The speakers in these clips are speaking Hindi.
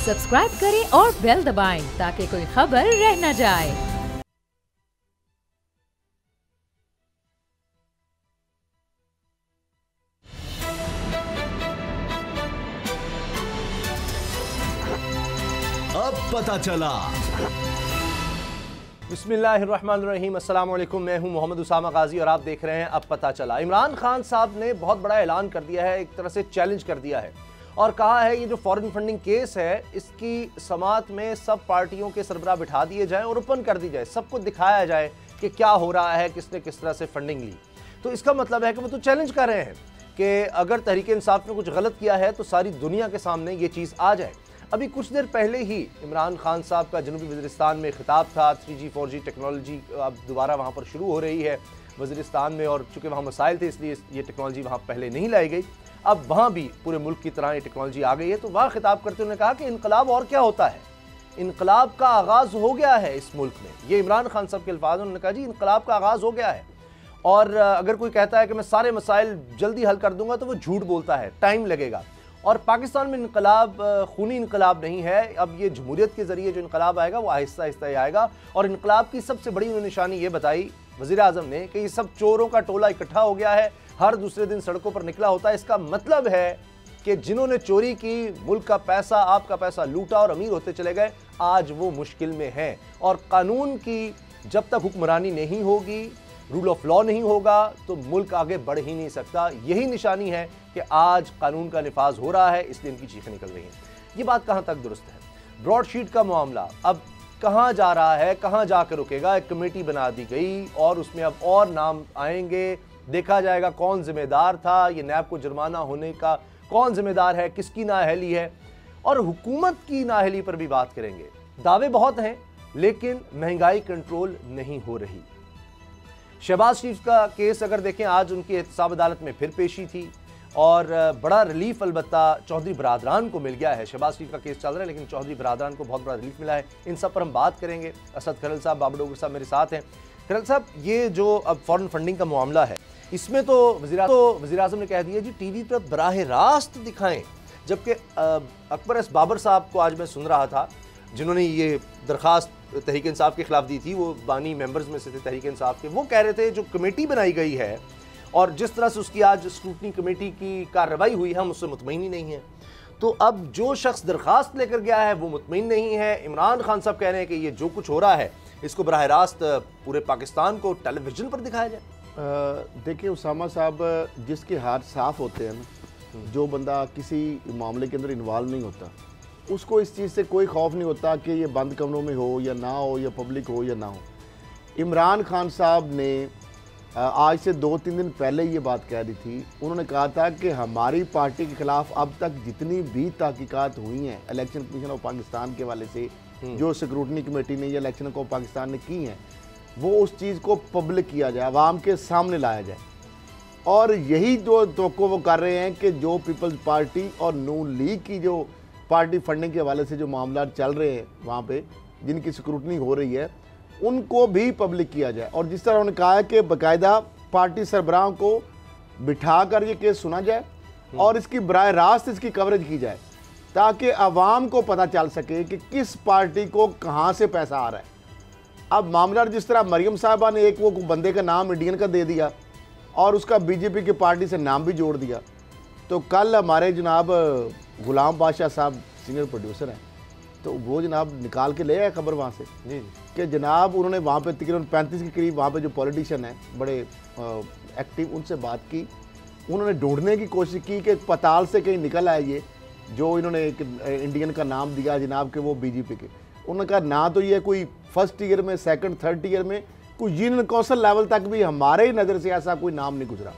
सब्सक्राइब करें और बेल दबाएं ताकि कोई खबर रह न जाए। अब पता चला। बिस्मिल्लाहिर्रहमानिर्रहीम, अस्सलाम वालेकुम। मैं हूं मोहम्मद उसामा गाजी और आप देख रहे हैं अब पता चला। इमरान खान साहब ने बहुत बड़ा ऐलान कर दिया है, एक तरह से चैलेंज कर दिया है और कहा है ये जो फॉरेन फंडिंग केस है इसकी समात में सब पार्टियों के सरबराह बिठा दिए जाएं और ओपन कर दी जाए, सबको दिखाया जाए कि क्या हो रहा है, किसने किस तरह से फंडिंग ली। तो इसका मतलब है कि वो तो चैलेंज कर रहे हैं कि अगर तहरीक इंसाफ ने कुछ गलत किया है तो सारी दुनिया के सामने ये चीज़ आ जाए। अभी कुछ देर पहले ही इमरान खान साहब का जनूबी वज़ीरिस्तान में खिताब था। 3G 4G टेक्नोलॉजी अब दोबारा वहाँ पर शुरू हो रही है वज़ीरिस्तान में, और चूँकि वहाँ मसाइल थे इसलिए ये टेक्नोलॉजी वहाँ पहले नहीं लाई गई। अब वहाँ भी पूरे मुल्क की तरह ये टेक्नोलॉजी आ गई है। तो वहाँ खिताब करते उन्होंने कहा कि इनकलाब और क्या होता है, इनकलाब का आगाज़ हो गया है इस मुल्क में। ये इमरान खान साहब के अल्फाज, उन्होंने कहा जी इनकलाब का आगाज़ हो गया है, और अगर कोई कहता है कि मैं सारे मसाइल जल्दी हल कर दूंगा तो वो झूठ बोलता है, टाइम लगेगा। और पाकिस्तान में इनकलाब खूनी इनकलाब नहीं है। अब ये जमहूरियत के ज़रिए जो इनकलाब आएगा वो आहिस्ता आहिस्ता ही आएगा। और इनकलाब की सबसे बड़ी निशानी ये बताई वज़ीर आज़म ने कि ये सब चोरों का टोला इकट्ठा हो गया है, हर दूसरे दिन सड़कों पर निकला होता है। इसका मतलब है कि जिन्होंने चोरी की, मुल्क का पैसा, आपका पैसा लूटा और अमीर होते चले गए, आज वो मुश्किल में हैं। और कानून की जब तक हुक्मरानी नहीं होगी, रूल ऑफ लॉ नहीं होगा, तो मुल्क आगे बढ़ ही नहीं सकता। यही निशानी है कि आज कानून का निफाज हो रहा है, इसलिए इनकी चीखें निकल रही हैं। ये बात कहाँ तक दुरुस्त है? ब्रॉडशीट का मामला अब कहाँ जा रहा है, कहाँ जाकर रुकेगा? एक कमेटी बना दी गई और उसमें अब और नाम आएंगे, देखा जाएगा कौन जिम्मेदार था, ये नैब को जुर्माना होने का कौन जिम्मेदार है, किसकी नाअहली है, और हुकूमत की नाअहली पर भी बात करेंगे। दावे बहुत हैं लेकिन महंगाई कंट्रोल नहीं हो रही। शहबाज शरीफ का केस अगर देखें, आज उनकी एहतसाब अदालत में फिर पेशी थी और बड़ा रिलीफ अलबत्ता चौधरी बरादरान को मिल गया है। शहबाज शरीफ का केस चल रहा है लेकिन चौधरी बरादरान को बहुत बड़ा रिलीफ मिला है। इन सब पर हम बात करेंगे। असद खरल साहब, बाबर डोगर साहब मेरे साथ हैं। खरल साहब, ये जो अब फॉरेन फंडिंग का मामला है, इसमें तो वज़ीर आज़म ने कह दिया जी टीवी पर बराह रास्त दिखाएं, जबकि अकबर एस बाबर साहब को आज मैं सुन रहा था जिन्होंने ये दरख्वास्त तहरीक इंसाफ के खिलाफ दी थी, वो बानी मेंबर्स में से थे तहरीक इंसाफ के। वो कह रहे थे जो कमेटी बनाई गई है और जिस तरह से उसकी आज स्क्रूटनी कमेटी की कार्रवाई हुई है, हम उससे मुतमईन ही नहीं है। तो अब जो शख्स दरख्वास्त लेकर गया है वो मुतमईन नहीं है। इमरान खान साहब कह रहे हैं कि ये जो कुछ हो रहा है इसको बराह रास्त पूरे पाकिस्तान को टेलीविजन पर दिखाया जाए। देखिए उसामा साहब, जिसके हाथ साफ होते हैं ना, जो बंदा किसी मामले के अंदर इन्वॉल्व नहीं होता, उसको इस चीज़ से कोई खौफ नहीं होता कि ये बंद कमरों में हो या ना हो, या पब्लिक हो या ना हो। इमरान खान साहब ने आज से 2-3 दिन पहले ये बात कह दी थी। उन्होंने कहा था कि हमारी पार्टी के खिलाफ अब तक जितनी भी तहकीकात हुई हैं इलेक्शन कमीशन ऑफ पाकिस्तान के वाले से, जो स्क्रूटनी कमेटी ने या इलेक्शन ऑफ पाकिस्तान ने की हैं, वो उस चीज़ को पब्लिक किया जाए, आवाम के सामने लाया जाए। और यही जो तो वो कर रहे हैं कि जो पीपल्स पार्टी और नून लीग की जो पार्टी फंडिंग के हवाले से जो मामला चल रहे हैं वहाँ पे, जिनकी स्क्रूटनी हो रही है, उनको भी पब्लिक किया जाए। और जिस तरह उन्होंने कहा है कि बाकायदा पार्टी सरबराहों को बिठा कर ये केस सुना जाए और इसकी बराह रास्त इसकी कवरेज की जाए, ताकि आवाम को पता चल सके कि किस पार्टी को कहाँ से पैसा आ रहा है। अब मामला जिस तरह मरियम साहबा ने एक वो बंदे का नाम इंडियन का दे दिया और उसका बीजेपी की पार्टी से नाम भी जोड़ दिया। तो कल हमारे जनाब गुलाम बादशाह साहब सीनियर प्रोड्यूसर हैं, तो वो जनाब निकाल के ले आए खबर वहाँ से जी कि जनाब उन्होंने वहाँ पे तकरीबन 35 के करीब वहाँ पे जो पॉलिटिशियन हैं बड़े एक्टिव, उनसे बात की। उन्होंने ढूंढने की कोशिश की कि पताल से कहीं निकल आए ये जो इन्होंने एक इंडियन का नाम दिया जनाब के वो बीजेपी के। उन्होंने कहा ना तो ये कोई फर्स्ट ईयर में, सेकंड थर्ड ईयर में, कोई यूनियन कौंसिल लेवल तक भी हमारे नज़र से ऐसा कोई नाम नहीं गुजरा।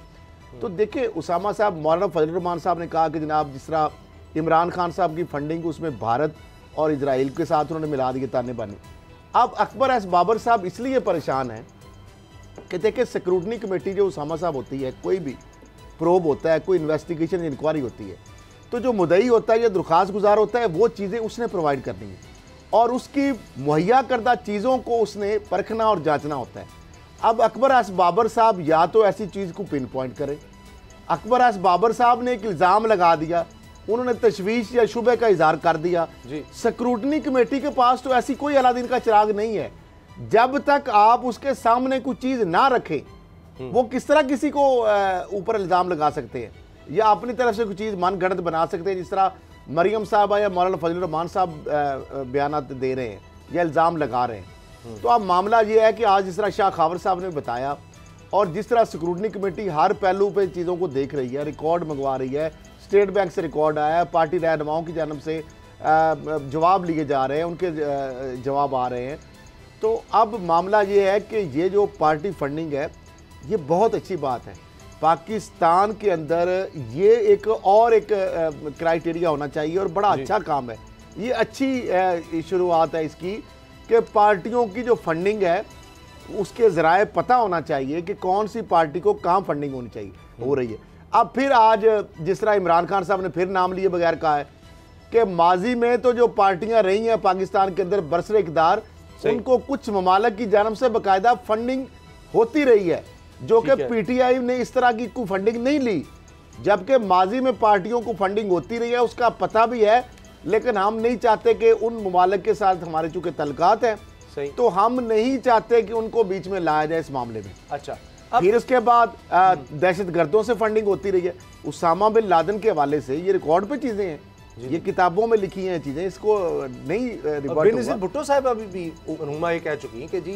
तो देखिए उसामा साहब, मौलाना फजल रहमान साहब ने कहा कि जनाब जिस तरह इमरान खान साहब की फंडिंग उसमें भारत और इजराइल के साथ उन्होंने मिला दिए ताने बाने। अब अकबर एस बाबर साहब इसलिए परेशान हैं कि देखिए स्क्रूटनी कमेटी जो उसामा साहब होती है, कोई भी प्रोब होता है, कोई इन्वेस्टिगेशन इंक्वायरी होती है, तो जो मुद्दई होता है या दरख्वास्त गुजार होता है वो चीज़ें उसने प्रोवाइड करनी है और उसकी मुहैया करदा चीज़ों को उसने परखना और जांचना होता है। अब अकबर एस बाबर साहब या तो ऐसी चीज़ को पिन पॉइंट करें। अकबर एस बाबर साहब ने एक इल्ज़ाम लगा दिया उन्होंने तशवीश या शुबे का इजहार कर दिया। स्क्रूटनी कमेटी के पास तो ऐसी कोई अलादीन का चिराग नहीं है। जब तक आप उसके सामने कुछ चीज ना रखें, वो किस तरह किसी को ऊपर इल्जाम लगा सकते हैं या अपनी तरफ से कुछ चीज मन गढ़ंत बना सकते हैं, जिस तरह मरियम साहबा या मौलाना फजलुर रहमान साहब बयान दे रहे हैं या इल्जाम लगा रहे हैं। तो अब मामला ये है कि आज जिस तरह शाह खावर साहब ने बताया और जिस तरह स्क्रूटनी कमेटी हर पहलू पे चीज़ों को देख रही है, रिकॉर्ड मंगवा रही है, स्टेट बैंक से रिकॉर्ड आया है, पार्टी रहनुमाओं की जानब से जवाब लिए जा रहे हैं, उनके जवाब आ रहे हैं। तो अब मामला ये है कि ये जो पार्टी फंडिंग है ये बहुत अच्छी बात है। पाकिस्तान के अंदर ये एक क्राइटेरिया होना चाहिए और बड़ा अच्छा काम है। ये अच्छी शुरुआत है इसकी कि पार्टियों की जो फंडिंग है उसके ज़राए पता होना चाहिए कि कौन सी पार्टी को कहाँ फंडिंग होनी चाहिए हो रही है। अब फिर आज जिस तरह इमरान खान साहब ने फिर नाम लिए बगैर कहा है कि माजी में तो जो पार्टियां रही हैं पाकिस्तान के अंदर बरसर इक़्तिदार, उनको कुछ ममालिक की जानब से बाकायदा फंडिंग होती रही है, जो कि पीटीआई ने इस तरह की कोई फंडिंग नहीं ली। जबकि माजी में पार्टियों को फंडिंग होती रही है, उसका पता भी है, लेकिन हम नहीं चाहते कि उन ममालिक के साथ हमारे चूंकि तल्लुकात हैं, तो हम नहीं चाहते कि उनको बीच में लाया जाए इस मामले में। अच्छा, फिर उसके बाद दहशतगर्दों से फंडिंग होती रही है। उसामा बिन लादेन के हवाले से ये रिकॉर्ड पे चीजें हैं, ये किताबों में लिखी हैं चीजें, इसको नहीं बेनज़ीर भुट्टो साहब अभी भी रहनुमा ये कह चुकी हैं कि जी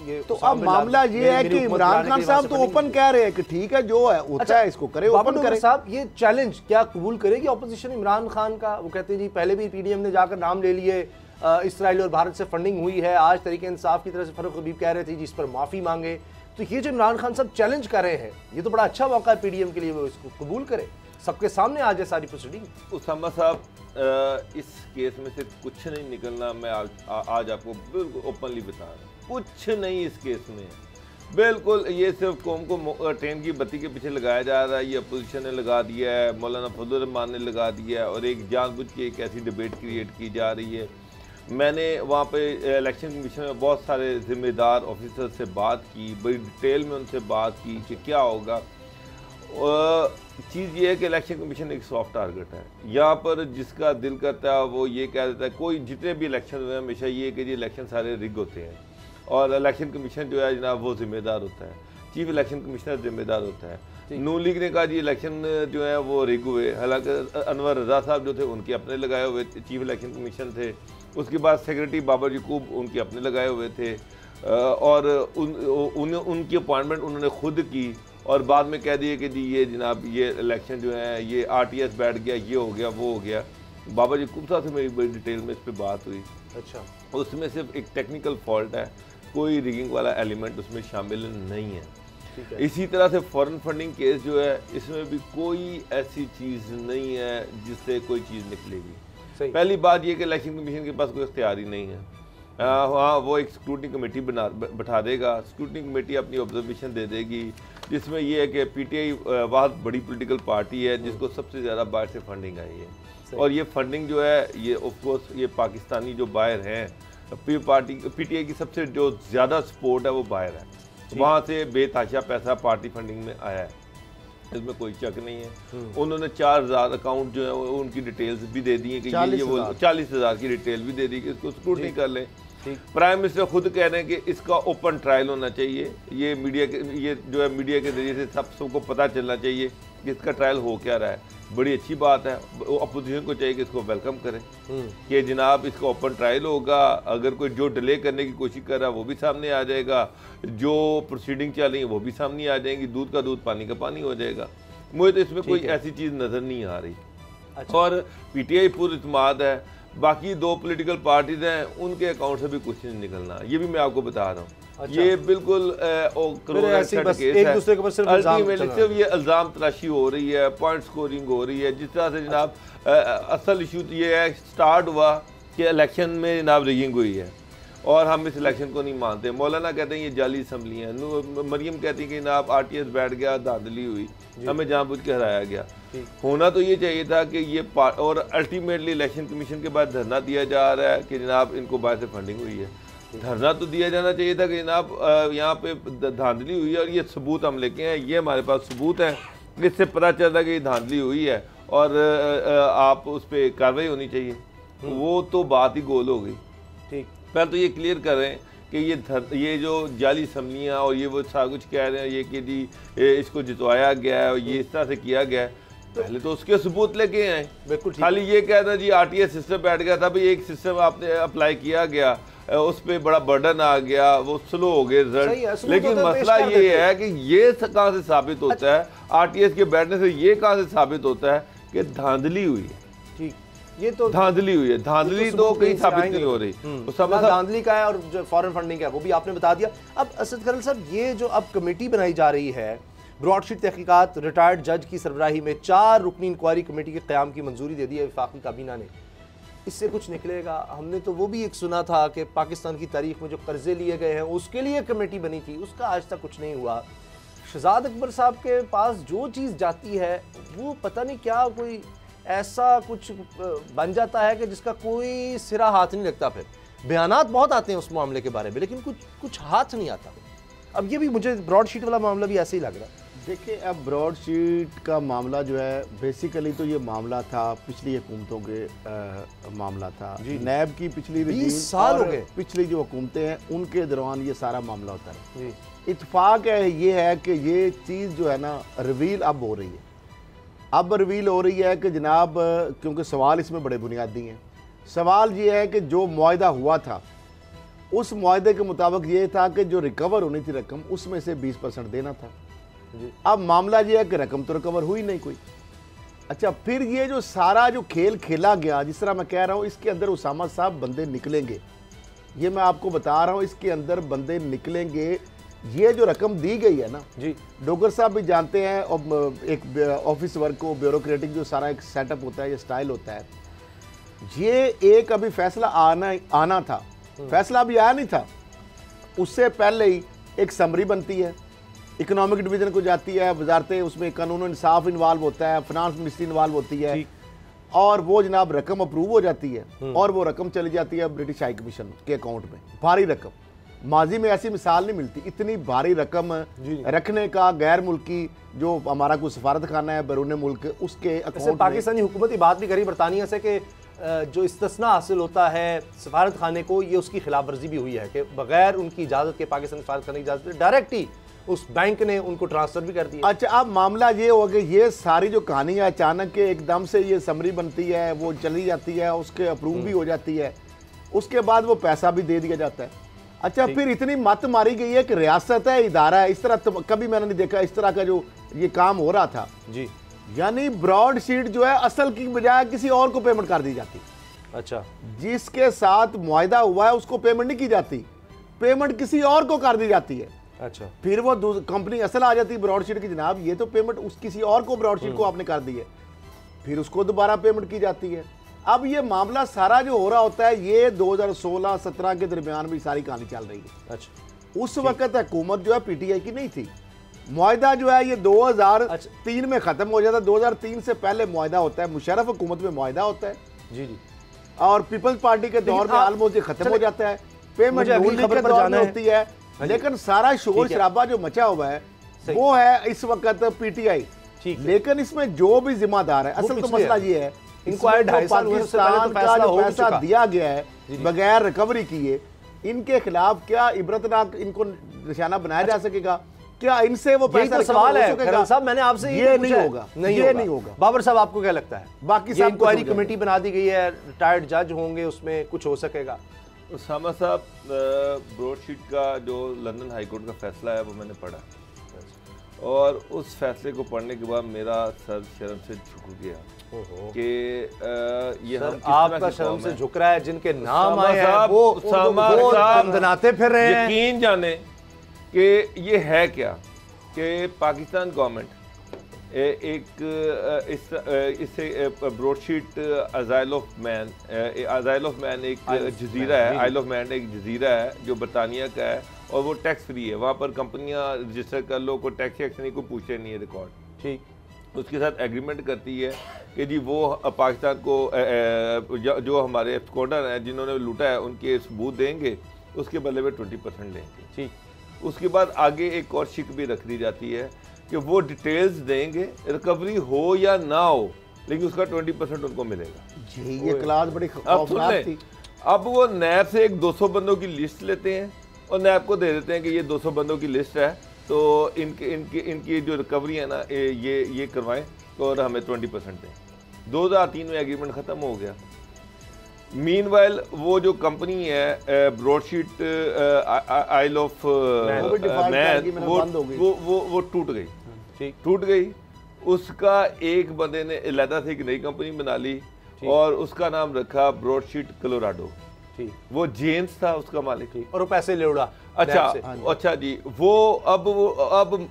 ये तो अब मामला ये है कि इमरान खान साहब तो ओपन कह रहे हैं कि ठीक है जो है होता है इसको करे, ओपन करे। साहब ये चैलेंज क्या कबूल करेगी ऑपोजिशन इमरान खान का? वो कहते हैं जी पहले भी पीडीएम ने जाकर नाम ले लिए, इसराइल और भारत से फंडिंग हुई है, आज तरीके इंसाफ की तरफ से फरूख हबीब कह रहे थे जी इस पर माफी मांगे। तो ये जो इमरान खान साहब चैलेंज कर रहे हैं, ये तो बड़ा अच्छा मौका है पीडीएम के लिए, वो इसको कबूल करे, सबके सामने आ जाए सारी प्रोसीडिंग। उसामा साहब इस केस में से कुछ नहीं निकलना, मैं आज आपको बिल्कुल ओपनली बता रहा हूँ, कुछ नहीं इस केस में। बिल्कुल ये सिर्फ कौम को ट्रेन की बत्ती के पीछे लगाया जा रहा है, ये अपोजिशन ने लगा दिया है, मौलाना फजलुर रहमान ने लगा दिया है, और एक जानबूझ के एक ऐसी डिबेट क्रिएट की जा रही है। मैंने वहाँ पे इलेक्शन कमीशन में बहुत सारे ज़िम्मेदार ऑफिसर से बात की, बड़ी डिटेल में उनसे बात की कि क्या होगा। चीज़ ये है कि इलेक्शन कमीशन एक सॉफ्ट टारगेट है। यहाँ पर जिसका दिल करता है वो ये कह देता है, कोई जितने भी इलेक्शन हुए हमेशा ये कि जी इलेक्शन सारे रिग होते हैं, और इलेक्शन कमीशन जो है जनाब वो ज़िम्मेदार होता है, चीफ इलेक्शन कमिश्नर जिम्मेदार होता है। नून लीग ने कहा जी इलेक्शन जो है वो रिग हुए, हालांकि अनवर रज़ा साहब जो थे उनके अपने लगाए हुए चीफ इलेक्शन कमीशन थे, उसके बाद सेक्रेटरी बाबर यकूब उनके अपने लगाए हुए थे, और उनकी अपॉइंटमेंट उन्होंने खुद की, और बाद में कह दिए कि जी ये जनाब ये इलेक्शन जो है ये RTS बैठ गया, ये हो गया, वो हो गया। बाबर यकूब साहब से मेरी बड़ी डिटेल में इस पर बात हुई। अच्छा, उसमें सिर्फ एक टेक्निकल फॉल्ट है, कोई रिगिंग वाला एलिमेंट उसमें शामिल नहीं है। इसी तरह से फॉरेन फंडिंग केस जो है इसमें भी कोई ऐसी चीज़ नहीं है जिससे कोई चीज़ निकलेगी। पहली बात ये कि इलेक्शन कमीशन के पास कोई इख्तियार ही नहीं है। हाँ, वो एक स्क्रूटनी कमेटी बैठा देगा, स्क्रूटनी कमेटी अपनी ऑब्जर्वेशन दे देगी, जिसमें ये है कि PTI बहुत बड़ी पॉलिटिकल पार्टी है जिसको सबसे ज़्यादा बाहर से फंडिंग आई है, और ये फंडिंग जो है ये ऑफकोर्स ये पाकिस्तानी जो बाहर हैं, PTI की सबसे जो ज़्यादा सपोर्ट है वो बाहर है, वहाँ से बेतहाशा पैसा पार्टी फंडिंग में आया है, इसमें कोई शक नहीं है। उन्होंने 4000 अकाउंट जो है उनकी डिटेल्स भी दे दी है कि ये वो 40,000 की डिटेल भी दे दी कि इसको स्क्रूटनी कर लें। प्राइम मिनिस्टर खुद कह रहे हैं कि इसका ओपन ट्रायल होना चाहिए, ये मीडिया के ये जो है मीडिया के जरिए से सबको पता चलना चाहिए कि इसका ट्रायल हो क्या रहा है। बड़ी अच्छी बात है, अपोजिशन को चाहिए कि इसको वेलकम करें कि जनाब इसका ओपन ट्रायल होगा, अगर कोई जो डिले करने की कोशिश कर रहा है वो भी सामने आ जाएगा, जो प्रोसीडिंग चल रही है वो भी सामने आ जाएंगी, दूध का दूध पानी का पानी हो जाएगा। मुझे तो इसमें कोई ऐसी चीज़ नज़र नहीं आ रही। अच्छा। और PTI पूरी इत्मीनान है, बाकी दो पॉलिटिकल पार्टीज हैं उनके अकाउंट से भी कुछ नहीं निकलना, ये भी मैं आपको बता रहा हूँ। अच्छा। ये बिल्कुल सिर्फ ये इल्ज़ाम तराशी हो रही है, पॉइंट स्कोरिंग हो रही है, जिस तरह से जनाब असल इशू तो ये है, स्टार्ट हुआ कि इलेक्शन में जनाब रिगिंग हुई है और हम इस इलेक्शन को नहीं मानते। मौलाना कहते हैं ये जाली असम्बली है, मरियम कहती है कि जनाब RTS बैठ गया, धांधली हुई, हमें जानबूझ के हराया गया। होना तो ये चाहिए था कि ये और अल्टीमेटली इलेक्शन कमीशन के बाद धरना दिया जा रहा है कि जनाब इनको बाहर से फंडिंग हुई है। धरना तो दिया जाना चाहिए था कि जनाब यहाँ पे धांधली हुई है और ये सबूत हम लेके हैं, ये हमारे पास सबूत है, इससे पता चल रहा है कि ये धांधली हुई है और आप उस पर कार्रवाई होनी चाहिए, वो तो बात ही गोल हो गई। ठीक, पहले तो ये क्लियर कर रहे हैं कि ये जो जाली असम्बलियाँ और ये वो सारा कुछ कह रहे हैं ये कि जी इसको जितवाया गया है और ये इस तरह से किया गया है, पहले तो उसके सबूत लेके आए। बिल्कुल खाली ये कहना जी आरटीएस सिस्टम बैठ गया था, भाई एक सिस्टम आपने अप्लाई किया गया, उस पर बड़ा बर्डन आ गया, वो स्लो हो गए रिजल्ट। लेकिन मसला ये है कि ये कहाँ से साबित होता है, आरटीएस के बैठने से ये कहाँ से साबित होता है कि धांधली हुई है। ठीक, ये तो धांधली हुई है, धांधली तो कहीं साबित नहीं हो रही। धांधली का है और जो फॉरेन फंडिंग का है वो भी आपने बता दिया। अब असद खरल साहब, ये जो अब कमेटी बनाई जा रही है ब्रॉडशीट तहकीकात रिटायर्ड जज की सरबराही में 4 रुकनी इंक्वायरी कमेटी के क़याम की मंजूरी दे दी है वफाकी काबीना ने, इससे कुछ निकलेगा? हमने तो वो भी एक सुना था कि पाकिस्तान की तारीख में जो कर्जे लिए गए हैं उसके लिए कमेटी बनी थी, उसका आज तक कुछ नहीं हुआ। शहजाद अकबर साहब के पास जो चीज़ जाती है वो पता नहीं क्या कोई ऐसा कुछ बन जाता है कि जिसका कोई सिरा हाथ नहीं लगता। फिर बयानात बहुत आते हैं उस मामले के बारे में, लेकिन कुछ हाथ नहीं आता। अब ये भी मुझे ब्रॉडशीट वाला मामला भी ऐसे ही लग रहा है। देखिए, अब ब्रॉडशीट का मामला जो है बेसिकली तो ये मामला था पिछली हुकूमतों के मामला था, नैब की पिछली 20 साल हो गए, पिछली जो हुकूमतें हैं उनके दौरान ये सारा मामला होता है। इत्तेफाक है ये है कि ये चीज़ जो है ना रिवील अब हो रही है, अब रिवील हो रही है कि जनाब, क्योंकि सवाल इसमें बड़े बुनियादी हैं। सवाल ये है कि जो मुआहदा हुआ था उस मुआहदे के मुताबिक ये था कि जो रिकवर होनी थी रकम उसमें से 20% देना था। अब मामला ये है कि रकम तो रिकवर हुई नहीं कोई। अच्छा, फिर ये जो सारा जो खेल खेला गया, जिस तरह मैं कह रहा हूँ, इसके अंदर उसामा साहब बंदे निकलेंगे, ये मैं आपको बता रहा हूँ, इसके अंदर बंदे निकलेंगे। ये जो रकम दी गई है ना जी, डोगर साहब भी जानते हैं, और एक ऑफिस वर्क को ब्यूरोक्रेटिक जो सारा एक सेटअप होता है, ये स्टाइल होता है, ये एक अभी फैसला आना था, फैसला अभी आया नहीं था, उससे पहले ही एक समरी बनती है, इकोनॉमिक डिवीजन को जाती है, वजारतें, उसमें कानून इंसाफ इन्वॉल्व होता है, फाइनेंस मिनिस्ट्री इन्वॉल्व होती है, और वो जनाब रकम अप्रूव हो जाती है और वो रकम चली जाती है ब्रिटिश हाई कमीशन के अकाउंट में। भारी रकम, माजी में ऐसी मिसाल नहीं मिलती, इतनी भारी रकम रखने का गैर मुल्की जो हमारा कोई सफारत खाना है बैरून मुल्क, उसके अकाउंट। पाकिस्तानी हुकूमत की बात भी करी बरतानिया से कि जो इस्तिस्ना हासिल होता है सफारत खाने को, ये उसकी खिलाफ वर्जी भी हुई है कि बगैर उनकी इजाज़त के पाकिस्तान सफारत खाने की इजाज़त डायरेक्ट ही उस बैंक ने उनको ट्रांसफर भी कर दिया। अच्छा, अब मामला ये हो गया, ये सारी जो कहानी है अचानक के एकदम से ये समरी बनती है, वो चली जाती है, उसके अप्रूव भी हो जाती है, उसके बाद वो पैसा भी दे दिया जाता है। अच्छा, फिर इतनी मत मारी गई है कि रियासत है, इदारा है, इस तरह तो कभी मैंने नहीं देखा इस तरह का जो ये काम हो रहा था जी। यानी ब्रॉडशीट जो है असल की बजाय किसी और को पेमेंट कर दी जाती। अच्छा, जिसके साथ मुआहदा हुआ है उसको पेमेंट नहीं की जाती, पेमेंट किसी और को कर दी जाती है। अच्छा, फिर वो कंपनी असल आ जाती है ब्रॉडशीट की, जनाब ये तो पेमेंट उस किसी और को ब्रॉडशीट को आपने कर दी है, फिर उसको दोबारा पेमेंट की जाती है। अब ये मामला सारा जो हो रहा होता है ये 2016-17 के दरमियान में सारी कहानी चल रही है। अच्छा, उस वक्त हुकूमत जो है पीटीआई की नहीं थी, मुआहदा जो है ये 2003 में खत्म हो जाता है। 2003 से पहले मुआहदा होता है, मुशर्रफ हुकूमत में मुआहदा होता है जी जी, और पीपल्स पार्टी के दौर में ऑलमोस्ट खत्म हो जाता है, पेमेंट होती है। लेकिन सारा शोर शराबा जो मचा हुआ है वो है इस वक्त पीटीआई, लेकिन इसमें जो भी जिम्मेदार है, असल तो मसला ये है पाकिस्तान का जो पैसा दिया गया है बगैर रिकवरी किए, इनके खिलाफ क्या इबरतनाक इनको निशाना बनाया जा सकेगा? क्या इनसे वो पैसा तो सवाल है साहब, मैंने आपसे ये नहीं होगा, ये नहीं होगा। बाबर साहब, आपको क्या लगता है? बाकी सब इंक्वायरी कमेटी बना दी गई है, रिटायर्ड जज होंगे, उसमें कुछ हो सकेगा? उसामा साहब, ब्रॉडशीट का जो लंदन हाई कोर्ट का फैसला है वो मैंने पढ़ा, और उस फैसले को पढ़ने के बाद मेरा सर शर्म से झुक गया कि ये सर, आपका शर्म से झुक रहा है, जिनके नाम आए हैं वो दनाते फिर रहे हैं। यकीन जाने कि ये है क्या कि पाकिस्तान गवर्नमेंट इससे ब्रॉडशीट आइल ऑफ मैन एक जजीरा है, आइल ऑफ मैन एक जजीरा है जो बरतानिया का है, और वो टैक्स फ्री है, वहाँ पर कंपनियाँ रजिस्टर कर लो, कोई टैक्स एक्शन नहीं, कोई पूछे नहीं है रिकॉर्ड। ठीक, उसके साथ एग्रीमेंट करती है कि जी वो पाकिस्तान को जो हमारे स्कॉडर हैं जिन्होंने लूटा है उनके सबूत देंगे, उसके बदले में 20% लेंगे। ठीक, उसके बाद आगे एक और शिक भी रख दी जाती है कि वो डिटेल्स देंगे, रिकवरी हो या ना हो लेकिन उसका 20% उनको मिलेगा। ये क्लास बड़ी अब सुन खौफनाक लें, थी। अब वो नैब से एक 200 बंदों की लिस्ट लेते हैं और नैब को दे देते हैं कि ये 200 बंदों की लिस्ट है, तो इनकी जो रिकवरी है ना ये करवाएं और हमें 20% दें। 2003 में एग्रीमेंट ख़त्म हो गया। मीनवाइल वो जो कंपनी है ब्रॉडशीट आइल ऑफ मैन, वो टूट गई, टूट गई। उसका एक बंदे ने अलहदा से एक नई कंपनी बना ली और उसका नाम रखा ब्रॉडशीट कोलोराडो। वो जेम्स था उसका मालिक, और वो पैसे ले उड़ा। अच्छा जी, वो अब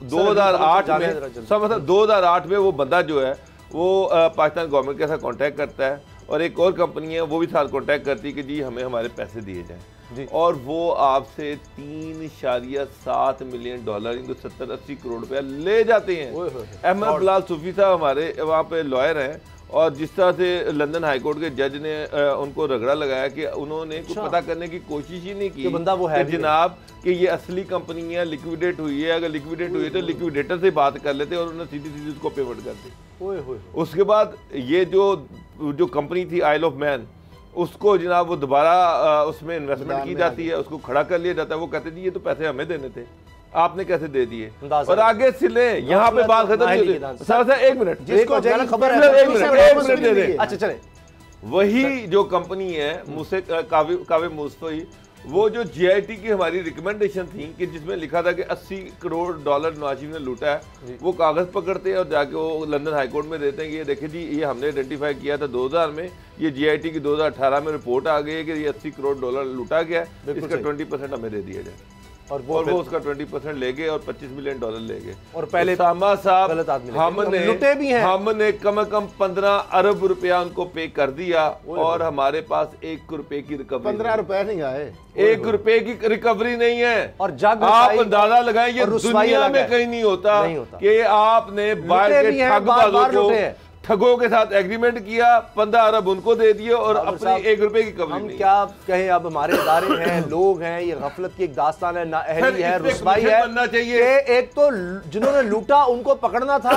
2008 में, समझ 2008 में वो बंदा जो है वो पाकिस्तान गवर्नमेंट के साथ कांटेक्ट करता है और एक और कंपनी है वो भी साथ कांटेक्ट करती है कि जी हमें हमारे पैसे दिए जाएं, और वो आपसे $3.7 मिलियन, इनको 70-80 करोड़ रुपया ले जाते हैं। अहमद बिलाल सूफी साहब हमारे वहाँ पे लॉयर हैं, और जिस तरह से लंदन हाई कोर्ट के जज ने उनको रगड़ा लगाया कि उन्होंने कुछ पता करने की कोशिश ही नहीं की बंदा वो है कि जनाब कि ये असली कंपनी है, लिक्विडेट हुई है, अगर लिक्विडेट हुई है तो लिक्विडेटर से बात कर लेते और उन्होंने सीधी उसको पेमेंट कर दी। उसके बाद ये जो कंपनी थी आइल ऑफ मैन, उसको जनाब वो दोबारा उसमें इन्वेस्टमेंट की जाती है, उसको खड़ा कर लिया जाता है। वो कहते जी ये तो पैसे हमें देने थे, आपने कैसे दे दिए, और आगे सिले यहाँ पे बात खत्म नहीं होती। सर एक मिनट, जिसको खबर है एक मिनट दे दे। अच्छा चले, वही जो कंपनी है मुझसे कावे मुस्तफी, वो जो GIT की हमारी रिकमेंडेशन थी कि जिसमें लिखा था कि $80 करोड़ नवाज शरीफ ने लूटा है, वो कागज पकड़ते हैं और जाके वो लंदन हाई कोर्ट में देते हैं कि ये देखिए जी ये हमने आइडेंटिफाई किया था 2000 में, ये GIT की 2018 में रिपोर्ट आ गई है कि ये $80 करोड़ लूटा गया, इसका 20% हमें दे दिया जाए। और वो उसका 20% ले गए और $25 मिलियन ले गए। और पहले सामा साहब हमने लुटे भी हैं, हमने कम से कम 15 अरब रुपया उनको पे कर दिया और हमारे पास ₹1 की रिकवरी, 15 रुपए नहीं आए, ₹1 की रिकवरी नहीं है। और आप अंदाजा लगाएं, ये दुनिया में कहीं नहीं होता कि आपने बाहर के ठगबाजों को, ठगों के साथ एग्रीमेंट किया, 15 अरब उनको दे दिए और अपनी ₹1 की कवरी हम नहीं। क्या कहें, अब हमारे इदारे हैं, लोग हैं, ये गफलत की एक दास्तान है, नाअहली है, रुसवाई है। बनना चाहिए। एक तो जिन्होंने लूटा उनको पकड़ना था,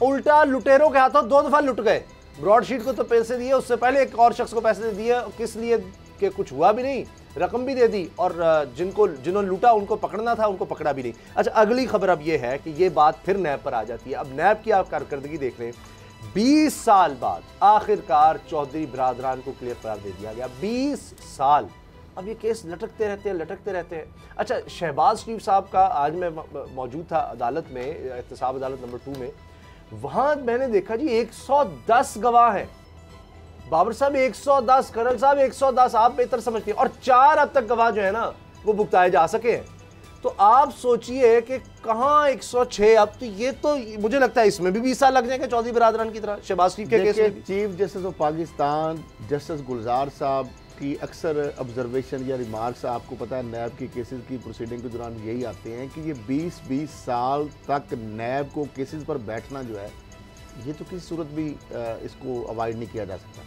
उल्टा लुटेरों के हाथों 2 दफा लुट गए। ब्रॉडशीट को तो पैसे दिए, उससे पहले एक और शख्स को पैसे दिए, किस लिए कि कुछ हुआ भी नहीं, रकम भी दे दी, और जिन्होंने लूटा उनको पकड़ना था, उनको पकड़ा भी नहीं। अच्छा, अगली खबर अब ये है कि ये बात फिर नैब पर आ जाती है। अब नैब की आप कारकर्दगी देख रहे हैं, 20 साल बाद आखिरकार चौधरी बिरादरान को क्लियर करार दे दिया गया। 20 साल अब ये केस लटकते रहते हैं। अच्छा, शहबाज शरीफ साहब का, आज मैं मौजूद था अदालत में, एहतसाब अदालत नंबर 2 में, वहां मैंने देखा जी 110 गवाह हैं। बाबर साहब 110, कर्नल साहब 110, आप बेहतर समझते हैं, और 4 अब तक गवाह जो है ना वो भुगताए जा सके हैं। तो आप सोचिए कि कहां 106, अब तो ये तो मुझे लगता है इसमें भी 20 साल लग जाएंगे चौधरी बिरादरान की तरह शहबाज शरीफ के केस में। Chief justice of Pakistan justice Gulzar साहब की अक्सर ऑब्जर्वेशन या रिमार्क्स आपको पता है नैब की केसेस की प्रोसीडिंग के दौरान यही आते हैं कि ये 20-20 साल तक नैब को केसेस पर बैठना जो है, ये तो किसी सूरत भी इसको अवॉइड नहीं किया जा सकता।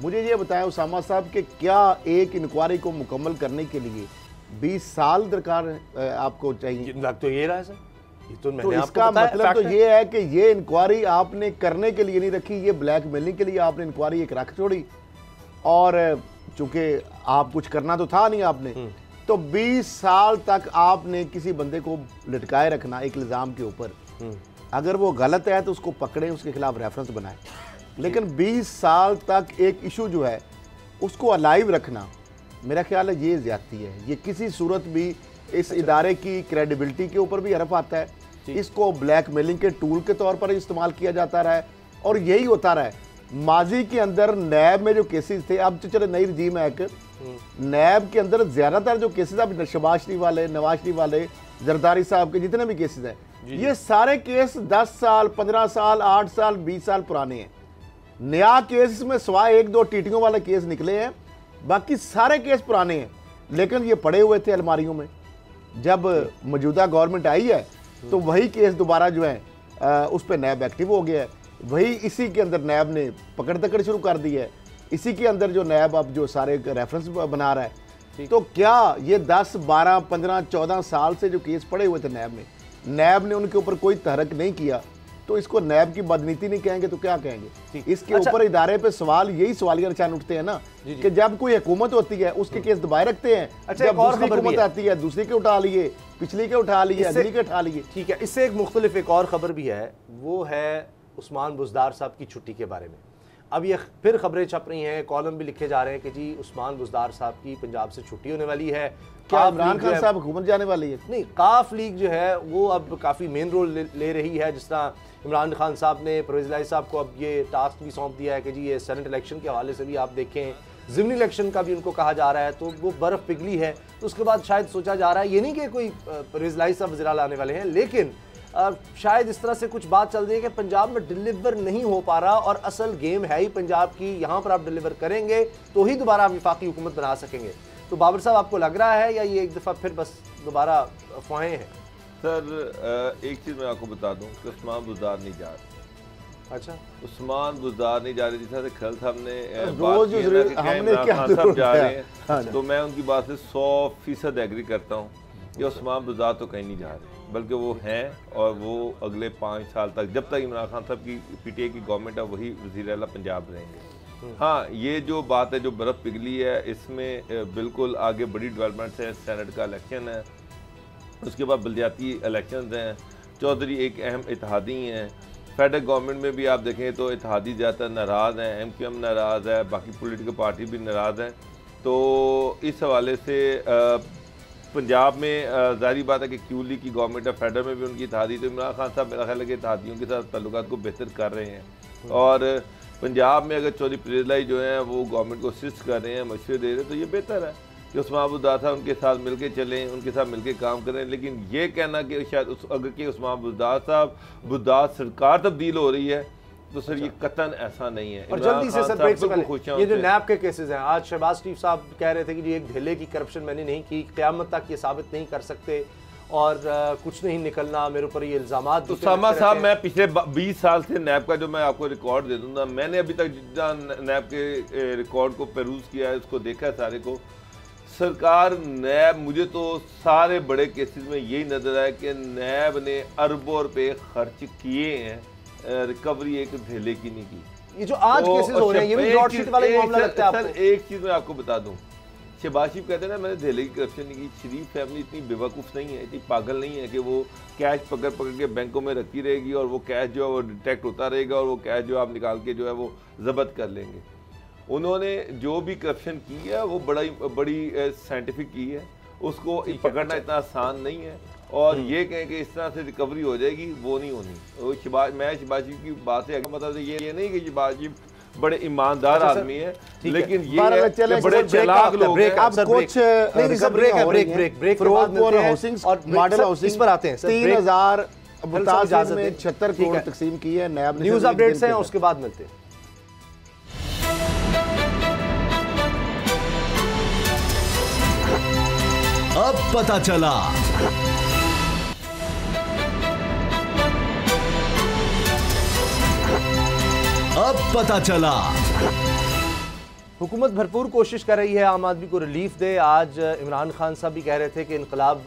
मुझे ये बताएं उसामा साहब कि क्या एक इंक्वायरी को मुकम्मल करने के लिए 20 साल दरकार आपको चाहिए? तो ये रहा है सर, ये तो इसका मतलब तो ये है कि ये इंक्वायरी आपने करने के लिए नहीं रखी, ये ब्लैकमेलिंग के लिए आपने इंक्वायरी एक रख छोड़ी, और चूंकि आप कुछ करना तो था नहीं आपने, तो 20 साल तक आपने किसी बंदे को लटकाए रखना एक इल्ज़ाम के ऊपर। अगर वो गलत है तो उसको पकड़े, उसके खिलाफ रेफरेंस बनाए, लेकिन 20 साल तक एक इशू जो है उसको अलाइव रखना, मेरा ख्याल है ये ज्यादती है। ये किसी सूरत भी इस इदारे की क्रेडिबिलिटी के ऊपर भी हरफ आता है, इसको ब्लैकमेलिंग के टूल के तौर पर इस्तेमाल किया जाता रहा है, और यही होता रहा है। माजी के अंदर नैब में जो केसेस थे, अब तो चले नई रजीम है एक, नैब के अंदर ज्यादातर जो केसेस, अब शहबाज शरीफ वाले, नवाज शरीफ वाले, जरदारी साहब के जितने भी केसेस हैं, ये सारे केस 10 साल, 15 साल, 8 साल, 20 साल पुराने हैं। नया केस में सिवाय 1-2 टीटियों वाले केस निकले हैं, बाकी सारे केस पुराने हैं, लेकिन ये पड़े हुए थे अलमारियों में। जब मौजूदा गवर्नमेंट आई है तो वही केस दोबारा जो है उस पर नैब एक्टिव हो गया है, वही इसी के अंदर नैब ने पकड़ दकड़ शुरू कर दी है, इसी के अंदर जो नैब अब जो सारे रेफरेंस बना रहा है। तो क्या ये 10, 12, 15, 14 साल से जो केस पड़े हुए थे नैब ने उनके ऊपर कोई तहरक नहीं किया, तो इसको नैब की बदनीति नहीं कहेंगे तो क्या कहेंगे? इसके अच्छा। ऊपर इदारे पे सवाल, यही सवालिया निशान उठते हैं ना कि जब कोई हुकूमत होती है उसके केस दबाए रखते हैं। अच्छा, जब एक और दूसरी खबर भी हुकूमत है। आती है दूसरी के उठा लिए, पिछली के उठा लिए, अगली के उठा लिए। ठीक है, इससे एक मुख्तलिफ एक और खबर भी है, वो है उस्मान बुज़दार साहब की छुट्टी के बारे में। अब ये फिर खबरें छप रही हैं, कॉलम भी लिखे जा रहे हैं कि जी उस्मान बुज़दार साहब की पंजाब से छुट्टी होने वाली है। क्या इमरान खान साहब हुकूमत जाने वाली है? नहीं, काफ लीग जो है वो अब काफ़ी मेन रोल ले रही है। जिस तरह इमरान खान साहब ने परवेज़ इलाही साहब को अब ये टास्क भी सौंप दिया है कि जी ये सेनेट इलेक्शन के हवाले से भी आप देखें, ज़िमनी इलेक्शन का भी उनको कहा जा रहा है, तो वो बर्फ़ पिघली है। तो उसके बाद शायद सोचा जा रहा है, ये नहीं कि कोई परवेज़ इलाही साहब वज़ीर आला आने वाले हैं, लेकिन शायद इस तरह से कुछ बात चल रही है कि पंजाब में डिलीवर नहीं हो पा रहा, और असल गेम है ही पंजाब की, यहाँ पर आप डिलीवर करेंगे तो ही दोबारा आप विफाकी हुकूमत बना सकेंगे। तो बाबर साहब, आपको लग रहा है या ये एक दफ़ा फिर बस दोबारा अफवाहें हैं? सर एक चीज़ मैं आपको बता दूं कि उस्मान बुज़दार नहीं जा रहे। अच्छा, उस्मान बुज़दार नहीं जा रहे। जिस तरह से खल साहब ने रोज हमने क्या जा रहे हैं, तो मैं उनकी बात से 100% एग्री करता हूँ कि उस्मान बुज़दार तो कहीं नहीं जा रहे, बल्कि वो हैं और वो अगले 5 साल तक, जब तक इमरान खान साहब की PTI की गवर्नमेंट है, वही वज़ीर आला पंजाब रहेंगे। हाँ, ये जो बात है जो बर्फ़ पिघली है, इसमें बिल्कुल आगे बड़ी डेवलपमेंट्स हैं। सेनेट का इलेक्शन है, उसके बाद बलदियाती इलेक्शंस हैं, चौधरी एक अहम इत्तेहादी हैं। फेडरल गवर्नमेंट में भी आप देखें तो इत्तेहादी ज़्यादातर नाराज़ हैं, MQM नाराज़ है, बाकी पॉलिटिकल पार्टी भी नाराज़ हैं। तो इस हवाले से पंजाब में ज़ाहिर बात है कि QLE की गवर्नमेंट है, फेडरल में भी उनकी इत्तेहादी, तो इमरान खान साहब मेरा ख्याल है कि इत्तेहादियों के साथ ताल्लुकात को बेहतर कर रहे हैं। और पंजाब में अगर चौधरी परवेज़ इलाही जो हैं वो गवर्नमेंट को असिस्ट कर रहे हैं, मशवरे दे रहे हैं, तो ये बेहतर है कि उस्मान बुज़दार साहब उनके साथ मिलके चलें, उनके साथ मिलके काम करें। लेकिन ये कहना कि शायद अगर कि उस्मान बुज़दार साहब बुज़दार सरकार तब्दील हो रही है, तो सर ये कतन ऐसा नहीं है। और जल्दी से सर ब्रेक से पहले, ये जो नैब के केसेस हैं, आज शहबाज शरीफ साहब कह रहे थे कि जी एक ढेले की करप्शन मैंने नहीं की, क़यामत तक ये साबित नहीं कर सकते और कुछ नहीं निकलना, मेरे ऊपर ये इल्ज़ामात। तो सामा साहब, मैं पिछले 20 साल से नैब का जो मैं आपको रिकॉर्ड दे दूंगा, मैंने अभी तक जितना नैब के रिकॉर्ड को पेरूज किया है, उसको देखा है सारे को, सरकार नैब, मुझे तो सारे बड़े केसेस में यही नजर आया कि नैब ने अरबों रुपए खर्च किए हैं, रिकवरी एक ढेले की नहीं की। ये जो आज केसेस हो रहे हैं, ये भी ब्रॉड शीट वाला ही मामला लगता है आपको? सर एक चीज मैं आपको बता दूं, शहबाज शरीफ कहते हैं ना मैंने ढेले की करप्शन नहीं की। शरीफ फैमिली इतनी बेवकूफ़ नहीं है, इतनी पागल नहीं है कि वो कैश पकड़ पकड़ के बैंकों में रखी रहेगी और वो कैश जो है वो डिटेक्ट होता रहेगा और वो कैश जो आप निकाल के जो है वो जब्त कर लेंगे। उन्होंने जो भी करप्शन की है वो बड़ी साइंटिफिक की है, उसको पकड़ना इतना आसान नहीं है। और ये कहें कि इस तरह से रिकवरी हो जाएगी, वो नहीं होनी। तो मैं शहबाज शरीफ की बात से मतलब ये नहीं कि शहबाज शरीफ बड़े ईमानदार आदमी है, लेकिन ये है कि बड़े चालाक लोग हैं। अब कुछ ब्रेक हाउसिंग और मॉडल हाउसिंग इस पर आते हैं। 3000 में 76 करोड़ तकसीम की है नैब ने। न्यूज़ अपडेट्स हैं, उसके बाद मिलते हैं। अब पता चला। अब पता चला। हुकूमत भरपूर कोशिश कर रही है आम आदमी को रिलीफ दे। आज इमरान खान साहब भी कह रहे थे कि इनकलाब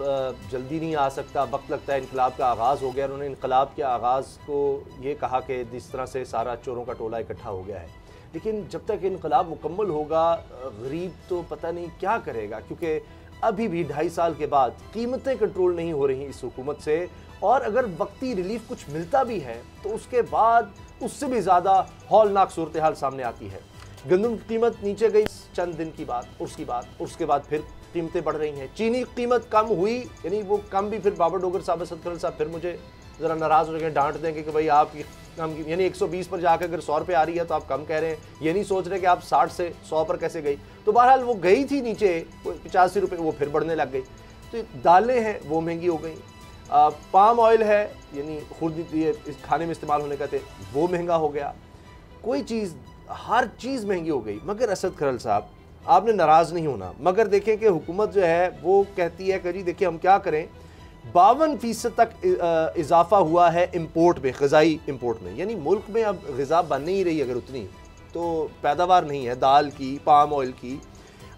जल्दी नहीं आ सकता, वक्त लगता है, इनकलाब का आगाज़ हो गया। उन्होंने इनकलाब के आगाज़ को ये कहा कि जिस तरह से सारा चोरों का टोला इकट्ठा हो गया है, लेकिन जब तक इनकलाब मुकम्मल होगा गरीब तो पता नहीं क्या करेगा, क्योंकि अभी भी 2.5 साल के बाद कीमतें कंट्रोल नहीं हो रही इस हुकूमत से। और अगर वक्ती रिलीफ कुछ मिलता भी है तो उसके बाद उससे भी ज़्यादा हौलनाक सूरत हाल सामने आती है। गंदम की कीमत नीचे गई चंद दिन की बात, उसके बाद फिर कीमतें बढ़ रही हैं। चीनी की कीमत कम हुई, यानी वो कम भी फिर बाबर डोगर साहब, असद खरल साहब फिर मुझे ज़रा नाराज़ हो जाएंगे, डांट देंगे कि भाई आपकी कम की, यानी 120 पर जाकर अगर 100 रुपये आ रही है तो आप कम कह रहे हैं। ये नहीं सोच रहे कि आप 60 से 100 पर कैसे गई। तो बहरहाल वो गई थी नीचे 85 रुपये, वो फिर बढ़ने लग गई। तो दालें हैं वो महंगी हो गई, पाम ऑयल है यानी खुद ये खाने में इस्तेमाल होने का थे वो महंगा हो गया। कोई चीज़, हर चीज़ महंगी हो गई। मगर असद खरल साहब, आपने नाराज़ नहीं होना, मगर देखें कि हुकूमत जो है वो कहती है कि जी देखिए हम क्या करें। 52% तक इजाफा हुआ है इंपोर्ट में, ग़िज़ाई इंपोर्ट में, यानी मुल्क में अब ग़िज़ा बन नहीं रही अगर उतनी, तो पैदावार नहीं है दाल की, पाम ऑयल की,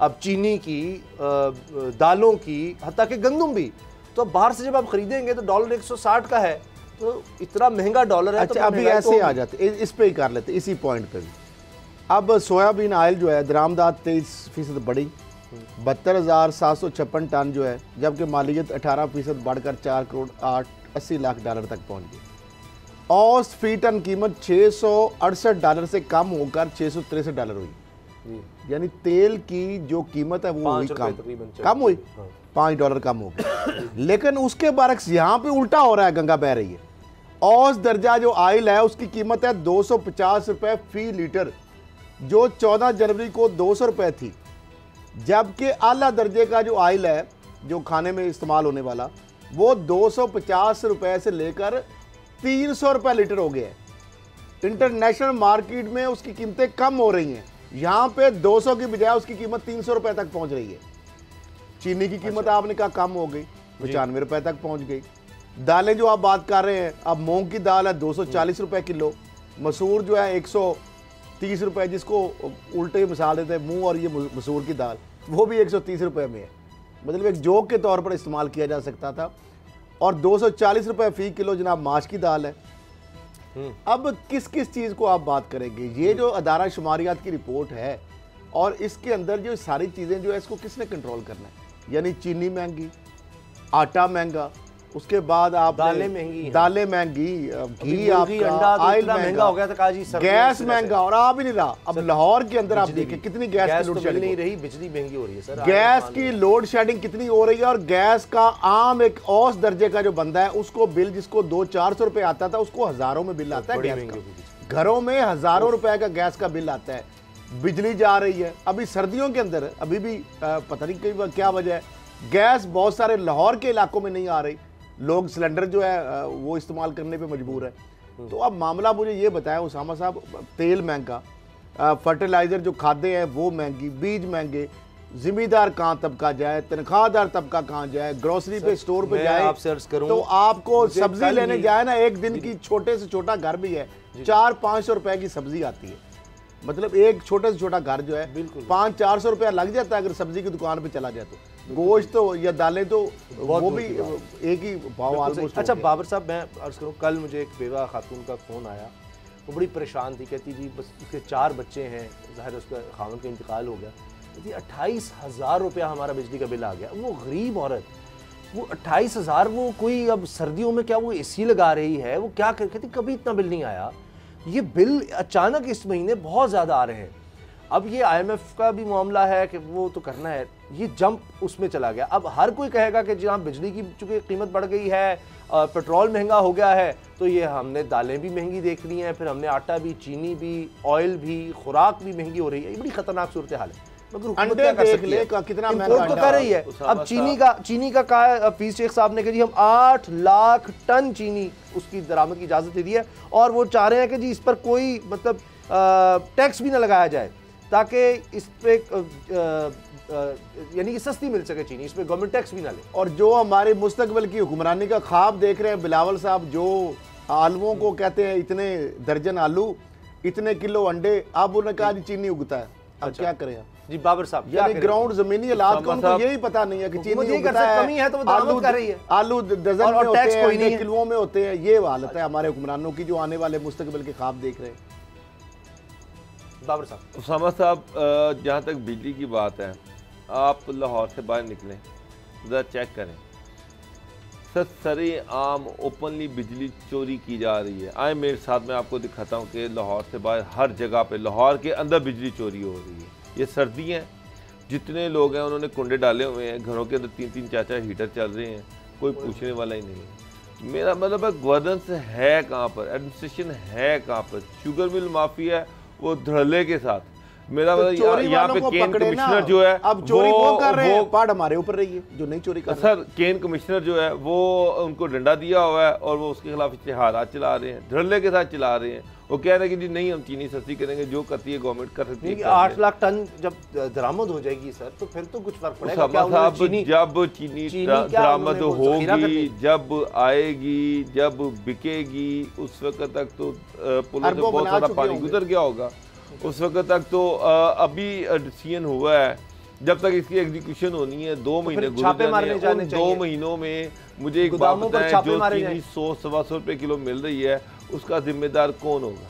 अब चीनी की, दालों की, हत्ता कि गंदम भी। तो अब बाहर से जब आप ख़रीदेंगे तो $160 का है, तो इतना महंगा डॉलर है। अच्छा, तो अभी ऐसे आ जाते, इस पे ही कर लेते, इसी पॉइंट पे भी। अब सोयाबीन ऑयल जो है दरामदात 23% बढ़ी, 72,756 टन जो है, जबकि मालियत 18% बढ़कर 4,80,00,000 तक पहुंच गई। औसत फी टन कीमत $668 से कम होकर $663 हुई, यानी तेल की जो कीमत है वो हुई कम हुई, $5 कम हो गया। लेकिन उसके बरक्स यहाँ पे उल्टा हो रहा है, गंगा बह रही है। औसत दर्जा जो ऑयल है उसकी कीमत है ₹250 फी लीटर, जो 14 जनवरी को 200 रुपये थी, जबकि आला दर्जे का जो ऑयल है जो खाने में इस्तेमाल होने वाला वो 250 रुपये से लेकर 300 रुपये लीटर हो गया है। इंटरनेशनल मार्केट में उसकी कीमतें कम हो रही हैं, यहाँ पे 200 की बजाय उसकी कीमत 300 रुपये तक पहुँच रही है। चीनी की कीमत आपने कहा कम हो गई, 95 रुपये तक पहुँच गई। दालें जो आप बात कर रहे हैं, अब मूंग की दाल है 240 रुपये किलो, मसूर जो है 130 रुपये, जिसको उल्टे मिसाल देते हैं मूंग और ये मसूर की दाल, वो भी 130 रुपये में है, मतलब एक जोक के तौर पर इस्तेमाल किया जा सकता था। और 240 रुपये फी किलो जनाब माश की दाल है। अब किस किस चीज़ को आप बात करेंगे? ये जो अदारा शुमारियात की रिपोर्ट है और इसके अंदर जो सारी चीज़ें जो है इसको किसने कंट्रोल करना है? यानी चीनी महंगी, आटा महंगा, उसके बाद आप दालें महंगी, घी आपका, ऑयल महंगा हो गया था, जी गैस महंगा, और आप ही नहीं रहा। अब लाहौर के अंदर आप देखिए कितनी गैस की लोड शेडिंग नहीं रही, बिजली महंगी हो रही है सर, गैस की लोड शेडिंग कितनी हो रही है। और गैस का आम एक औसत दर्जे का जो बंदा है उसको बिल, जिसको 200-400 रुपए आता था, उसको हजारों में बिल आता है गैस का। घरों में हजारों रुपए का गैस का बिल आता है। बिजली जा रही है, अभी सर्दियों के अंदर अभी भी पता नहीं क्या वजह है, गैस बहुत सारे लाहौर के इलाकों में नहीं आ रही, लोग सिलेंडर जो है वो इस्तेमाल करने पे मजबूर है। तो अब मामला मुझे ये बताया उसामा साहब, तेल महंगा, फर्टिलाइज़र जो खाद्य हैं वो महंगी, बीज महंगे, जिम्मेदार कहाँ तबका जाए, तनख्वाहदार तबका कहाँ जाए, ग्रोसरी पे स्टोर पे जाए, आप सर्च करूं तो आपको सब्जी लेने जाए ना, एक दिन की छोटे से छोटा घर भी है 400-500 रुपए की सब्जी आती है। मतलब एक छोटे से छोटा घर जो है 500-400 रुपया लग जाता है अगर सब्जी की दुकान पे चला जाए तो। गोश्त तो या दालें तो वो भी एक ही भाव ऑलमोस्ट। अच्छा बाबर साहब, मैं अर्ज करूँ, कल मुझे एक बेवा खातून का फ़ोन आया, वो बड़ी परेशान थी, कहती जी बस उसके 4 बच्चे हैं, ज़ाहिर उसका खावन का इंतकाल हो गया, कहती 28,000 रुपया हमारा बिजली का बिल आ गया। वो गरीब औरत, वो 28,000, वो कोई अब सर्दियों में क्या वो एसी लगा रही है, वो क्या कर, कहती कभी इतना बिल नहीं आया, ये बिल अचानक इस महीने बहुत ज़्यादा आ रहे हैं। अब ये IMF का भी मामला है कि वो तो करना है, ये जंप उसमें चला गया। अब हर कोई कहेगा कि जहाँ बिजली की चूँकि कीमत बढ़ गई है, पेट्रोल महंगा हो गया है, तो ये हमने दालें भी महंगी देख ली हैं, फिर हमने आटा भी, चीनी भी, ऑयल भी, खुराक भी महंगी हो रही है। ये बड़ी खतरनाक सूरत हाल है। मगर अंडे देख ले कितना महंगा तो कर रही है। अब चीनी का कहा फीस शेख साहब ने कि जी हम 8 लाख टन चीनी उसकी दरामद की इजाज़त दे दी है, और वो चाह रहे हैं कि जी इस पर कोई मतलब टैक्स भी ना लगाया जाए, ताकि इस पे यानी कि सस्ती मिल सके चीनी, इस पे गवर्नमेंट टैक्स भी ना ले। और जो हमारे मुस्तकबिल की हुक्मरानी का ख्वाब देख रहे हैं बिलावल साहब, जो आलुओं को कहते हैं इतने दर्जन आलू, इतने किलो अंडे, अब उन्होंने कहा चीनी उगता है। अब क्या करें जी बाबर साहब, यानी ग्राउंड जमीनी हालात का उनको यही पता नहीं है कि चीनी उगता है, कमी है तो वो दरामद कर रही है, आलू डजन में होते हैं, किलोओं में होते हैं। ये हालत है हमारे हुक्मरानों की, जो आने वाले मुस्तकबिल के ख्वाब देख रहे हैं। बाबर साहब, उसामा साहब, जहाँ तक बिजली की बात है, आप लाहौर से बाहर निकलें, ज़रा चेक करें, सरे आम ओपनली बिजली चोरी की जा रही है। आए मेरे साथ, मैं आपको दिखाता हूँ कि लाहौर से बाहर हर जगह पे, लाहौर के अंदर बिजली चोरी हो रही है। ये सर्दी है, जितने लोग हैं उन्होंने कुंडे डाले हुए हैं, घरों के अंदर 3-3 4-4 हीटर चल रहे हैं, कोई पूछने वाला ही नहीं है। मेरा मतलब है गवर्नेंस है कहाँ पर, एडमिनिस्ट्रेशन है कहाँ पर। शुगर मिल माफिया है वो धड़ल्ले के साथ, मेरा मतलब यहाँ पे केन कमिश्नर जो है अब चोरी वो कर रहे हैं, पार्ट हमारे ऊपर रही है जो नहीं चोरी कर रहे। सर केन कमिश्नर जो है वो उनको डंडा दिया हुआ है और वो उसके खिलाफ इश्तिहारात चला रहे हैं, धड़ल्ले के साथ चला रहे हैं। वो कह रहे हैं कि जी नहीं, हम चीनी सस्ती करेंगे, जो करती है गवर्नमेंट कर सकती है। 8 लाख टन जब दरामद हो जाएगी सर, तो फिर तो कुछ फर्क पड़ेगा। जब चीनी दरामद होगी, जब आएगी, जब बिकेगी, उस वक्त तक तो पुलों से बहुत सारा पानी गुजर गया होगा। उस वक्त तक तो अभी डिसीजन हुआ है जब तक इसकी एग्जीक्यूशन होनी है 2 महीने छापे मारने जाने 2 महीनों में मुझे एक बात बताएं, जो चीनी 100-125 रुपए किलो मिल रही है उसका जिम्मेदार कौन होगा?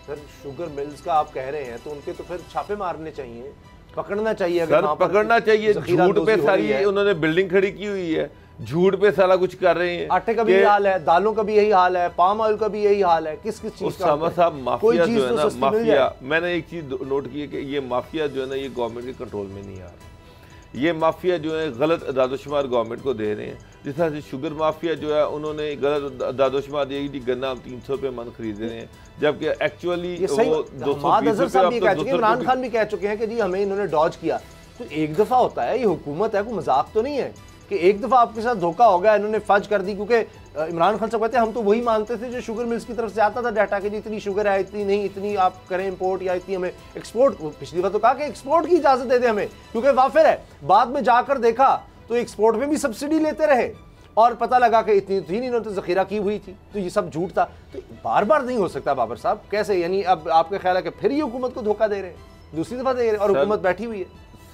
सर शुगर मिल्स का आप कह रहे हैं तो उनके तो फिर छापे मारने चाहिए, पकड़ना चाहिए। सर पकड़ना चाहिए, झूठ पे सारी उन्होंने बिल्डिंग खड़ी की हुई है, झूठ पे सारा कुछ कर रहे हैं। आटे का भी यही हाल है, दालों का भी यही हाल है, पाम ऑयल का भी यही हाल है। किस किस चीज का साहब माफिया जो है ना, माफिया, मैंने एक चीज नोट की है कि ये माफिया जो है ना ये गवर्नमेंट के कंट्रोल में नहीं आ रहा। ये माफिया जो है गलत दादोशुमार गवर्नमेंट को दे रहे हैं। जिस तरह से शुगर माफिया जो है उन्होंने गलत दादोशुमार दिया कि गन्ना 300 रुपये मन खरीद रहे हैं, जबकि एक्चुअली वो 220 रुपये। इमरान खान भी कह चुके हैं कि जी हमें इन्होंने डॉज किया। तो एक दफा होता है, ये हुकूमत है, कोई मजाक तो नहीं है कि एक दफा आपके साथ धोखा हो गया, इन्होंने फज कर दी। क्योंकि इमरान खान साहब कहते हैं हम तो वही मानते थे जो शुगर मिल्स की तरफ से आता था डाटा कि इतनी शुगर है, इतनी नहीं, इतनी आप करें इंपोर्ट या इतनी हमें एक्सपोर्ट। पिछली बार तो कहा कि एक्सपोर्ट की इजाजत दे दे हमें क्योंकि वाफिर है। बाद में जाकर देखा तो एक्सपोर्ट में भी सब्सिडी लेते रहे और पता लगा कि इतनी थी नहीं, इन्होंने तो जखीरा की हुई थी। तो ये सब झूठ था। तो बार बार नहीं हो सकता बाबर साहब, कैसे? यानी अब आपका ख्याल है कि फिर ये हुकूमत को धोखा दे रहे हैं, दूसरी दफा दे रहे हैं और हुकूमत बैठी हुई है।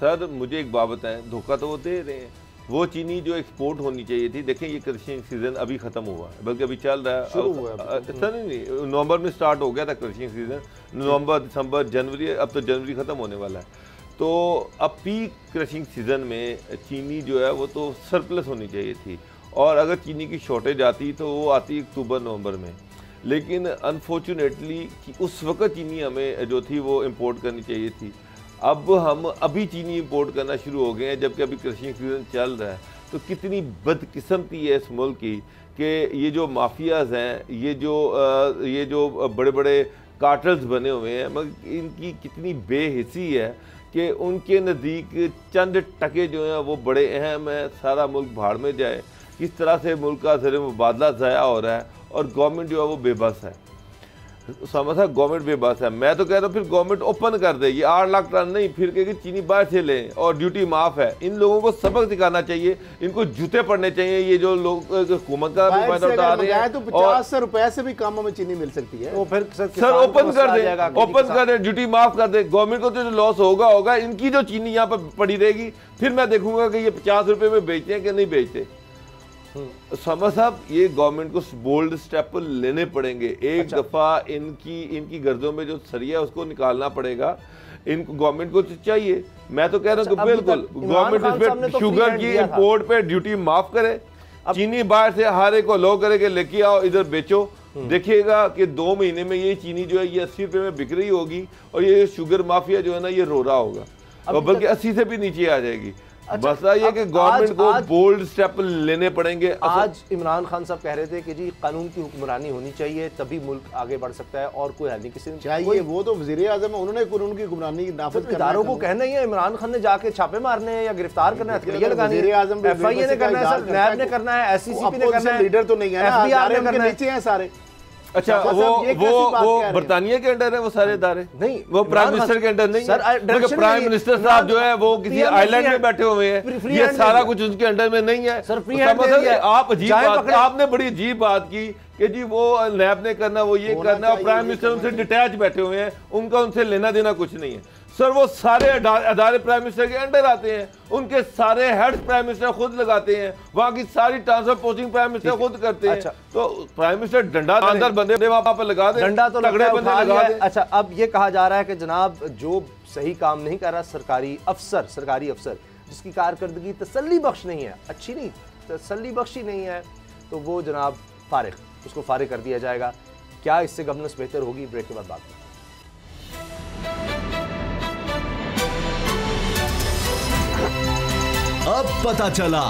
सर मुझे एक बात बताएं, धोखा तो वो दे रहे हैं। वो चीनी जो एक्सपोर्ट होनी चाहिए थी, देखें ये क्रशिंग सीजन अभी खत्म हुआ है, बल्कि अभी चल रहा है। सर नहीं, नवंबर में स्टार्ट हो गया था क्रशिंग सीजन, नवंबर दिसंबर जनवरी, अब तो जनवरी खत्म होने वाला है। तो अब पीक क्रशिंग सीजन में चीनी जो है वो तो सरप्लस होनी चाहिए थी, और अगर चीनी की शॉर्टेज आती तो वो आती अक्टूबर नवंबर में। लेकिन अनफॉर्चुनेटली उस वक्त चीनी हमें जो थी वो इम्पोर्ट करनी चाहिए थी। अब हम अभी चीनी इंपोर्ट करना शुरू हो गए हैं जबकि अभी क्रशिंग सीजन चल रहा है। तो कितनी बदकिस्मती है इस मुल्क की कि ये जो माफियाज हैं, ये जो बड़े बड़े कार्टल्स बने हुए हैं, मगर इनकी कितनी बेहिसी है कि उनके नज़दीक चंद टके जो हैं वो बड़े अहम हैं। सारा मुल्क भाड़ में जाए, किस तरह से मुल्क का ज़र मुबादला ज़ाया हो रहा है और गवर्नमेंट जो है वो बेबस है। समझा, गवर्नमेंट बेबस है। मैं तो कह रहा हूँ फिर गवर्नमेंट ओपन कर दे, ये 8 लाख टन नहीं, फिर कहेगी चीनी बाहर से लें और ड्यूटी माफ है। इन लोगों को सबक सिखाना चाहिए, इनको जूते पड़ने चाहिए। ये जो लोग हुकूमत का भी फायदा उठा रहे हैं तो 50 रुपए से भी कम में चीनी मिल सकती है। वो फिर सर ओपन कर दे, ओपन कर दे, ड्यूटी माफ कर दे। गवर्नमेंट को तो जो लॉस होगा, इनकी जो चीनी यहाँ पर पड़ी रहेगी, फिर मैं देखूंगा कि ये 50 रुपए में बेचते हैं कि नहीं बेचते। समझ साहब, ये गवर्नमेंट को बोल्ड स्टेप लेने पड़ेंगे। एक दफा इनकी गर्दों में जो सरिया है उसको निकालना पड़ेगा। इनको गवर्नमेंट को चाहिए, मैं तो कह रहा हूँ कि बिल्कुल गवर्नमेंट इस शुगर की इंपोर्ट पे ड्यूटी माफ करे, चीनी बाहर से हर एक को लो करे कि लेके आओ इधर बेचो। देखिएगा कि 2 महीने में ये चीनी जो है ये 80 रुपए में बिक रही होगी और ये शुगर माफिया जो है ना ये रो रहा होगा, और बल्कि 80 से भी नीचे आ जाएगी। मसला ये कि गवर्नमेंट को बोल्ड स्टेप लेने पड़ेंगे। आज इमरान खान साहब कह रहे थे कि जी कानून की हुक्मरानी होनी चाहिए तभी मुल्क आगे बढ़ सकता है, और कोई हल नहीं किसी ने चाहिए। वो तो वज़ीर आज़म है, उन्होंने कानून की हुक्मरानी नाफिज करना है। इदारों को कहना ही है, इमरान खान ने जाके छापे मारने हैं या गिरफ्तार करना है, हथकड़ियां लगानी है, FIA ने करना है, नैब ने करना है, SCCP ने करना है। लीडर तो नहीं है, FBI ने नीचे हैं सारे। अच्छा, वो बरतानिया के अंडर है वो सारे इदारे? नहीं, वो प्राइम मिनिस्टर के अंडर नहीं है। प्राइम मिनिस्टर साहब जो है वो किसी आइलैंड में बैठे हुए हैं, ये सारा कुछ उनके अंडर में नहीं है। आप अजीब बात, आपने बड़ी अजीब बात की कि जी वो नैब ने करना, वो ये करना, और प्राइम मिनिस्टर उनसे डिटैच बैठे हुए हैं, उनका उनसे लेना देना कुछ नहीं है। सर वो सारे अदारे प्राइम मिनिस्टर के अंडर आते हैं, उनके सारे हेड्स प्राइम मिनिस्टर खुद लगाते हैं, वहां की सारी ट्रांसफर पोस्टिंग प्राइम मिनिस्टर खुद करते हैं। तो प्राइम मिनिस्टर डंडा अंदर बंदे वहां पर लगा दे, डंडा तो तगड़े बंदे लगा दे। अच्छा, अब ये कहा जा रहा है कि जनाब जो सही काम नहीं कर रहा सरकारी अफसर जिसकी कारकर्दगी तसल्ली बख्श नहीं है, अच्छी नहीं, तसल्ली बख्शी नहीं है, तो वो जनाब फारिग, उसको फारिग कर दिया जाएगा। क्या इससे गवर्नेंस बेहतर होगी? ब्रेक के बाद बात करें। अब पता चला।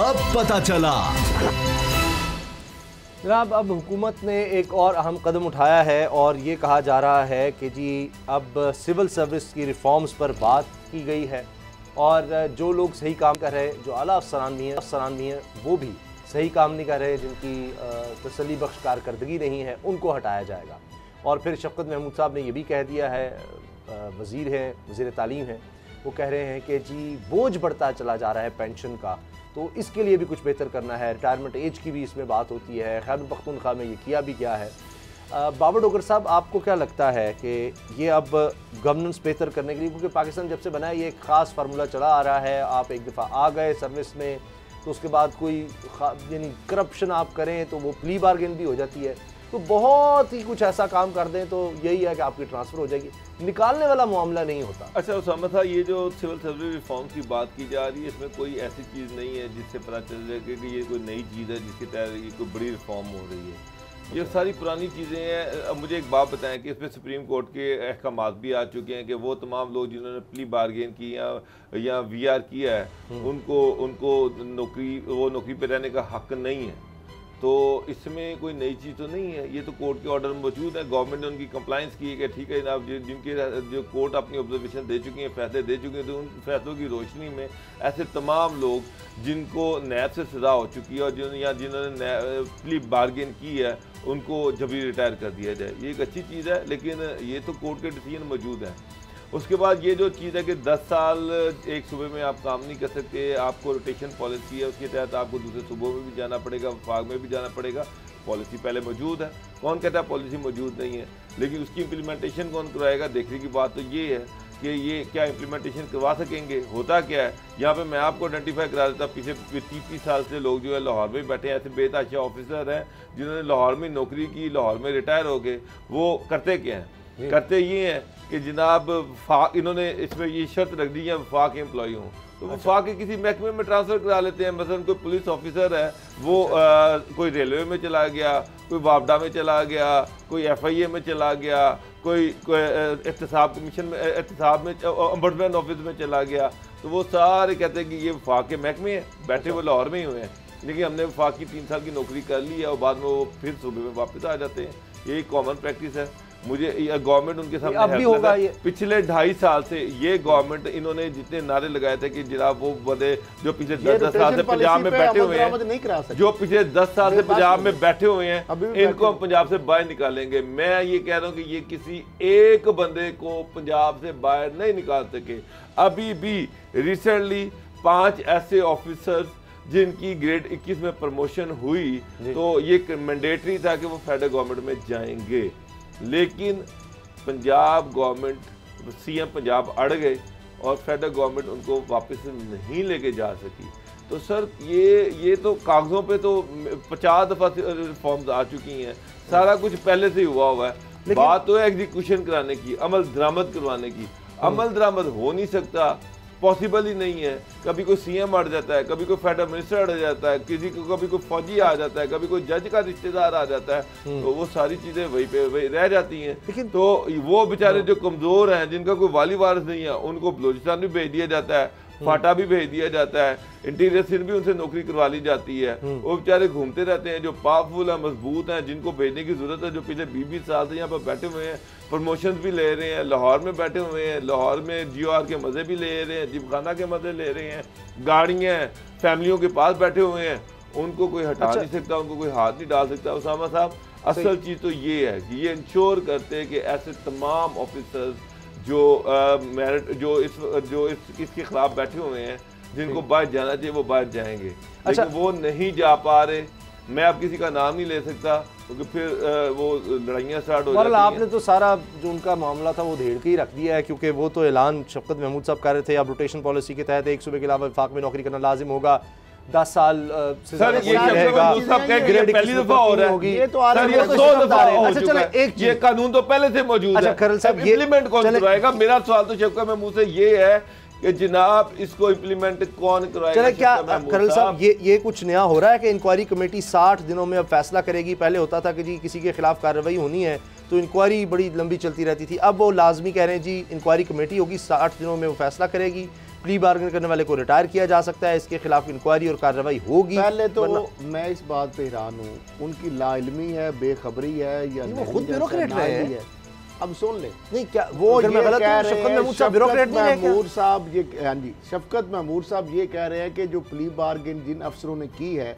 अब पता चला। जनाब, अब हुकूमत ने एक और अहम कदम उठाया है और ये कहा जा रहा है कि जी अब सिविल सर्विस की रिफॉर्म्स पर बात की गई है, और जो लोग सही काम कर रहे हैं, जो आला अफसरान भी हैं, वो भी सही काम नहीं कर रहे, जिनकी तसल्ली बख्श कारकर्दगी नहीं है, उनको हटाया जाएगा। और फिर शफ़क़त महमूद साहब ने यह भी कह दिया है, वज़ीर तालीम हैं, वो कह रहे हैं कि जी बोझ बढ़ता चला जा रहा है पेंशन का, तो इसके लिए भी कुछ बेहतर करना है। रिटायरमेंट एज की भी इसमें बात होती है। खैबर पख्तूनख्वा में ये किया भी गया है बाबर डोगर साहब, आपको क्या लगता है कि ये अब गवर्नेंस बेहतर करने के लिए, क्योंकि पाकिस्तान जब से बना है ये एक ख़ास फार्मूला चला आ रहा है, आप एक दफ़ा आ गए सर्विस में तो उसके बाद कोई यानी करप्शन आप करें तो वो प्ली बार्गेन भी हो जाती है, तो बहुत ही कुछ ऐसा काम कर दें तो यही है कि आपकी ट्रांसफ़र हो जाएगी, निकालने वाला मामला नहीं होता। अच्छा उसामा साहब, ये जो सिविल सर्विस रिफॉर्म की बात की जा रही है, इसमें कोई ऐसी चीज़ नहीं है जिससे पता चल जाए कि ये कोई नई चीज़ है जिसके तहत ये कोई बड़ी रिफॉर्म हो रही है। ये सारी पुरानी चीज़ें हैं। अब मुझे एक बात बताएं कि इसमें सुप्रीम कोर्ट के अहकामात भी आ चुके हैं कि वो तमाम लोग जिन्होंने प्ली बार्गेन की या VR किया है उनको नौकरी पे रहने का हक नहीं है। तो इसमें कोई नई चीज़ तो नहीं है, ये तो कोर्ट के ऑर्डर मौजूद है, गवर्नमेंट ने उनकी कंप्लाइंस की है कि ठीक है जनाब, जिनके जो कोर्ट अपनी ऑब्जर्वेशन दे चुकी हैं, फैसले दे चुके हैं, तो उन फैसलों की रोशनी में ऐसे तमाम लोग जिनको नैब से सज़ा हो चुकी है और जिन्होंने प्ली बार्गेन की है उनको जबरी रिटायर कर दिया जाए, ये एक अच्छी चीज़ है, लेकिन ये तो कोर्ट के डिसीजन मौजूद है। उसके बाद ये जो चीज़ है कि 10 साल एक सूबे में आप काम नहीं कर सकते, आपको रोटेशन पॉलिसी है, उसके तहत आपको दूसरे सूबों में भी जाना पड़ेगा, वफाक में भी जाना पड़ेगा। पॉलिसी पहले मौजूद है, कौन कहता है पॉलिसी मौजूद नहीं है, लेकिन उसकी इम्प्लीमेंटेशन कौन कराएगा? देखने की बात तो ये है कि ये क्या इम्प्लीमेंटेशन करवा सकेंगे। होता क्या है, यहाँ पे मैं आपको आइडेंटिफाई करा देता, पिछले 30 साल से लोग जो है लाहौर में बैठे हैं, ऐसे बेतहाशा ऑफिसर हैं जिन्होंने लाहौर में नौकरी की, लाहौर में रिटायर हो गए। वो करते क्या हैं? करते ये हैं कि जनाब इन्होंने इसमें ये शर्त रख दी है वफाक के एम्प्लॉई हों, तो वफाक के किसी महकमे में ट्रांसफ़र करा लेते हैं। मसलन कोई पुलिस ऑफिसर है, वो कोई रेलवे में चला गया, कोई वापडा में चला गया, कोई FIA में चला गया, कोई एहतसाब कमीशन में, एहतसाब में, ombudsman ऑफिस में चला गया, तो वो सारे कहते हैं कि ये वफाक के महकमे हैं, बैठे वो लाहौर में ही हुए हैं, लेकिन हमने वफाक की 3 साल की नौकरी कर ली है और बाद में वो फिर सूबे में वापस आ जाते हैं। ये कॉमन प्रैक्टिस है। मुझे गवर्नमेंट उनके सामने भी होगा। ये पिछले 2.5 साल से ये गवर्नमेंट इन्होंने जितने नारे लगाए थे कि जनाब वो बंदे जो पिछले 10 साल से पंजाब में बैठे हुए हैं, जो पिछले 10 साल से पंजाब में बैठे हुए हैं, इनको हम पंजाब से बाहर निकालेंगे। मैं ये कह रहा हूँ कि ये किसी एक बंदे को पंजाब से बाहर नहीं निकाल सके। अभी भी रिसेंटली 5 ऐसे ऑफिसर्स जिनकी ग्रेड 21 में प्रमोशन हुई, तो ये मैंडेटरी था कि वो फेडरल गवर्नमेंट में जाएंगे, लेकिन पंजाब गवर्नमेंट, CM पंजाब अड़ गए और फेडरल गवर्नमेंट उनको वापस नहीं लेके जा सकी। तो सर ये तो कागज़ों पे तो 50 दफ़ा रिफॉर्म्स आ चुकी हैं, सारा कुछ पहले से हुआ हुआ है। बात तो है एग्जीक्यूशन कराने की, अमल दरामद करवाने की। अमल दरामद हो नहीं सकता, पॉसिबल ही नहीं है। कभी कोई CM अड़ जाता है, कभी कोई फेडरल मिनिस्टर अड़ जाता है, किसी को कभी कोई फौजी आ जाता है, कभी कोई जज का रिश्तेदार आ जाता है, तो वो सारी चीज़ें वहीं पे रह जाती हैं। तो वो बेचारे जो कमज़ोर हैं, जिनका कोई वाली वारिस नहीं है, उनको बलूचिस्तान भी भेज दिया जाता है, फाटा भी भेज दिया जाता है, इंटीरियर सिंध भी उनसे नौकरी करवा ली जाती है। वो बेचारे घूमते रहते हैं, जो पावरफुल है, मजबूत हैं, जिनको भेजने की ज़रूरत है, जो पिछले 20 साल से यहाँ पर बैठे हुए हैं, प्रमोशन भी ले रहे हैं, लाहौर में बैठे हुए हैं, लाहौर में GOR के मज़े भी ले रहे हैं, जिमखाना के मज़े ले रहे हैं, गाड़ियाँ फैमिलियों के पास बैठे हुए हैं, उनको कोई हटा नहीं सकता, उनको कोई हाथ नहीं डाल सकता। उसामा साहब, असल चीज़ तो ये है कि ये इंश्योर करते हैं कि ऐसे तमाम ऑफिसर्स जो मेरिट जो इसके खिलाफ बैठे हुए हैं, जिनको बाहर जाना चाहिए वो बाहर जाएंगे, लेकिन वो नहीं जा पा रहे। मैं अब किसी का नाम नहीं ले सकता क्योंकि फिर वो लड़ाइयाँ स्टार्ट हो जाती हैं। आपने तो सारा जो उनका मामला था वो धेड़ के ही रख दिया है, क्योंकि वो तो ऐलान शफकत महमूद साहब कर रहे थे, अब रोटेशन पॉलिसी के तहत एक सूबे के अलावा वफाक में नौकरी करना लाजिम होगा, 10 साल से सर ये पहली दफा हो रहा है, ये तो 100 दफा हो चुका है। ये कानून तो पहले से मौजूद है, इम्प्लीमेंट कौन करवाएगा? मेरा सवाल तो शफकत महमूद से ये है कि जनाब इसको इम्प्लीमेंट कौन कराएगा? चले क्या खरल साहब, ये कुछ नया हो रहा है कि इंक्वायरी कमेटी 60 दिनों में अब फैसला करेगी? पहले होता था कि जी किसी के खिलाफ कार्रवाई होनी है तो इंक्वायरी बड़ी लंबी चलती रहती थी, अब वो लाजमी कह रहे हैं जी इंक्वायरी कमेटी होगी, 60 दिनों में वो फैसला करेगी, प्ली बार्गेन करने वाले को रिटायर किया जा सकता है, इसके खिलाफ इंक्वायरी और कार्रवाई होगी। पहले तो मैं इस बात पे हैरान हूँ, उनकी लाइल्मी है, बेखबरी है या वो खुद ब्यूरोक्रेट रहे हैं। अब सुन ले, नहीं क्या वो ये कह रहे हैं महमूद साहब, ये हाँ जी शफकत महमूद साहब ये कह रहे हैं कि जो प्ली बार्गेन जिन अफसरों ने की है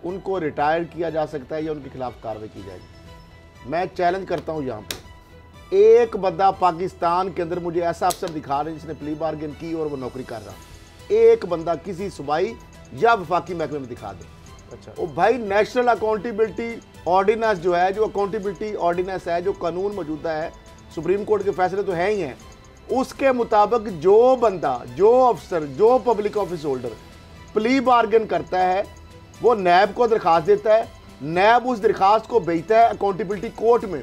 उनको रिटायर किया जा सकता है या उनके खिलाफ कार्रवाई की जाएगी। मैं चैलेंज करता हूँ यहाँ पे, एक बंदा पाकिस्तान के अंदर मुझे ऐसा अफसर दिखा रहे हैं जिसने प्ली बार्गेन की और वो नौकरी कर रहा, एक बंदा किसी सूबाई या वफाकी महकमे में दिखा दे। अच्छा, वो भाई नेशनल अकाउंटेबिलिटी ऑर्डिनेंस जो है, जो अकाउंटेबिलिटी ऑर्डिनेंस है, जो कानून मौजूदा है, सुप्रीम कोर्ट के फैसले तो हैं ही हैं, उसके मुताबिक जो बंदा, जो अफसर, जो public office holder plea bargain करता है वो नैब को दरखास्त देता है, नैब उस दरखास्त को भेजता है अकाउंटेबिलिटी कोर्ट में,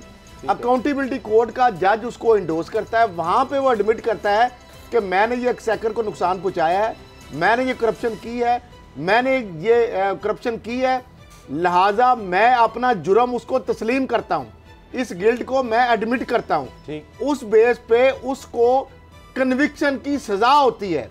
अकाउंटेबिलिटी कोर्ट का जज उसको इंडोर्स करता है, वहां पे वो एडमिट करता है कि मैंने ये एक्सचेकर को नुकसान पहुंचाया है, मैंने ये करप्शन की है, मैंने ये करप्शन की है, लिहाजा मैं अपना जुर्म उसको तस्लीम करता हूं, इस गिल्ट को मैं एडमिट करता हूं। उस बेस पे उसको कन्विक्शन की सजा होती है,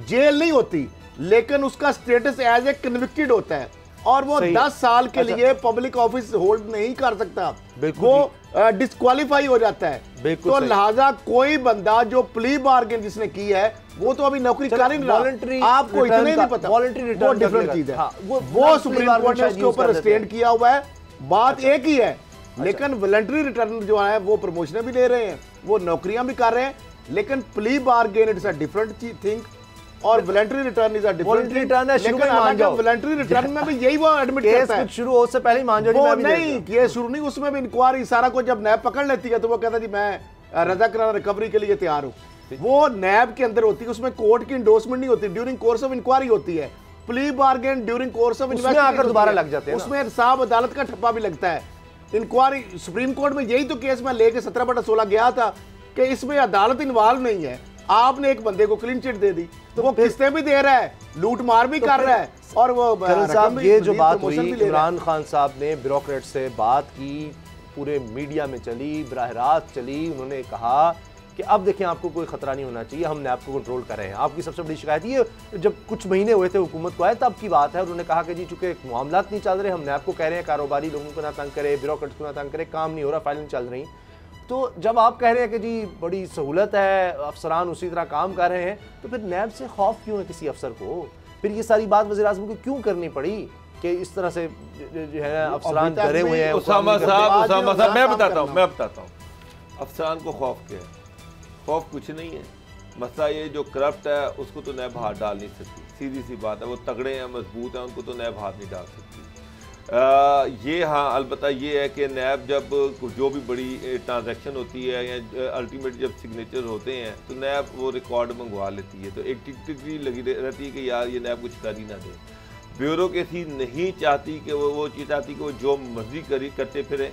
जेल नहीं होती, लेकिन उसका स्टेटस एज ए कन्विक्टेड होता है और वो 10 साल के लिए पब्लिक ऑफिस होल्ड नहीं कर सकता, वो डिस्क्वालीफाई हो जाता है। तो लिहाजा कोई बंदा जो प्ली बार्गेन जिसने की है वो तो अभी नौकरी कर ही नहीं रहा, आपको इतना नहीं पता, वॉलंटरी रिटर्न वो डिफरेंट चीज है, वो सुप्रीम कोर्ट ने उसके ऊपर स्टैंड किया हुआ है, बात एक ही है। लेकिन वॉलंटरी रिटर्न जो है वो प्रमोशन भी ले रहे हैं, वो नौकरियां भी कर रहे हैं, लेकिन plea bargain it's a different thing और voluntary return is a different return है। शुरू में मान जाओ, वॉलंटरी रिटर्न में भी यही वो एडमिट करता है, शुरू हो से पहले ही मान जाओ, वो नहीं ये शुरू नहीं, उसमें भी इंक्वायरी सारा कुछ जब नैब पकड़ लेती है तो वो कहता जी मैं रजा कराना रिकवरी के लिए तैयार हूं, वो नैब के अंदर होती है, उसमें कोर्ट की इंडोर्समेंट नहीं होती, ड्यूरिंग कोर्स ऑफ इंक्वायरी होती है। Plea bargain during course of investigation आकर दोबारा लग जाते हैं, उसमें साहब अदालत का ठप्पा भी लगता है। इंक्वायरी सुप्रीम कोर्ट में यही तो केस में लेके 17/16 गया था कि इसमें अदालत इन्वॉल्व नहीं है, आपने एक बंदे को क्लीन चिट दे दी, तो वो किस्तें भी दे रहा है, लूट मार भी कर रहा है, और वो साहब ये जो बात हुई, इमरान खान साहब ने ब्यूरोक्रेट से बात की, पूरे मीडिया में चली, बराह रास्त चली, उन्होंने कहा कि अब देखें आपको कोई खतरा नहीं होना चाहिए, हम नैब को कंट्रोल कर रहे हैं। आपकी सबसे बड़ी शिकायत ये जब कुछ महीने हुए थे हुकूमत को आए तब की बात है, उन्होंने कहा कि जी चूंकि मामला नहीं चल रहे, हम नैब को कह रहे हैं कारोबारी लोगों को ना तंग करे, ब्यूरोक्रेट्स को ना तंग करे, काम नहीं हो रहा, फाइलें चल रही। तो जब आप कह रहे हैं कि जी बड़ी सहूलत है, अफसरान उसी तरह काम कर रहे हैं, तो फिर नैब से खौफ क्यों है किसी अफसर को? फिर ये सारी बात वज़ीर-ए-आज़म को क्यों करनी पड़ी कि इस तरह से जो है अफसरान डरे हुए हैं? उसामा साहब मैं बताता हूँ अफसरान को खौफ क्या है? खौफ कुछ नहीं है, मसला ये जो करप्ट है उसको तो नैब हाथ डाल नहीं सकती, सीधी सी बात है, वो तगड़े हैं, मजबूत हैं, उनको तो नैब हाथ नहीं डाल सकती। ये हाँ अलबत्ता ये है कि नैब जब जो भी बड़ी ट्रांजैक्शन होती है या अल्टीमेट जब सिग्नेचर होते हैं तो नैब वो रिकॉर्ड मंगवा लेती है, तो एक टिक लगी रहती है कि यार ये नैब कुछ कर ही ना दे। ब्यूरोक्रेसी नहीं चाहती कि वो चीज़ चाहती कि वो जो मर्जी करते फिरें,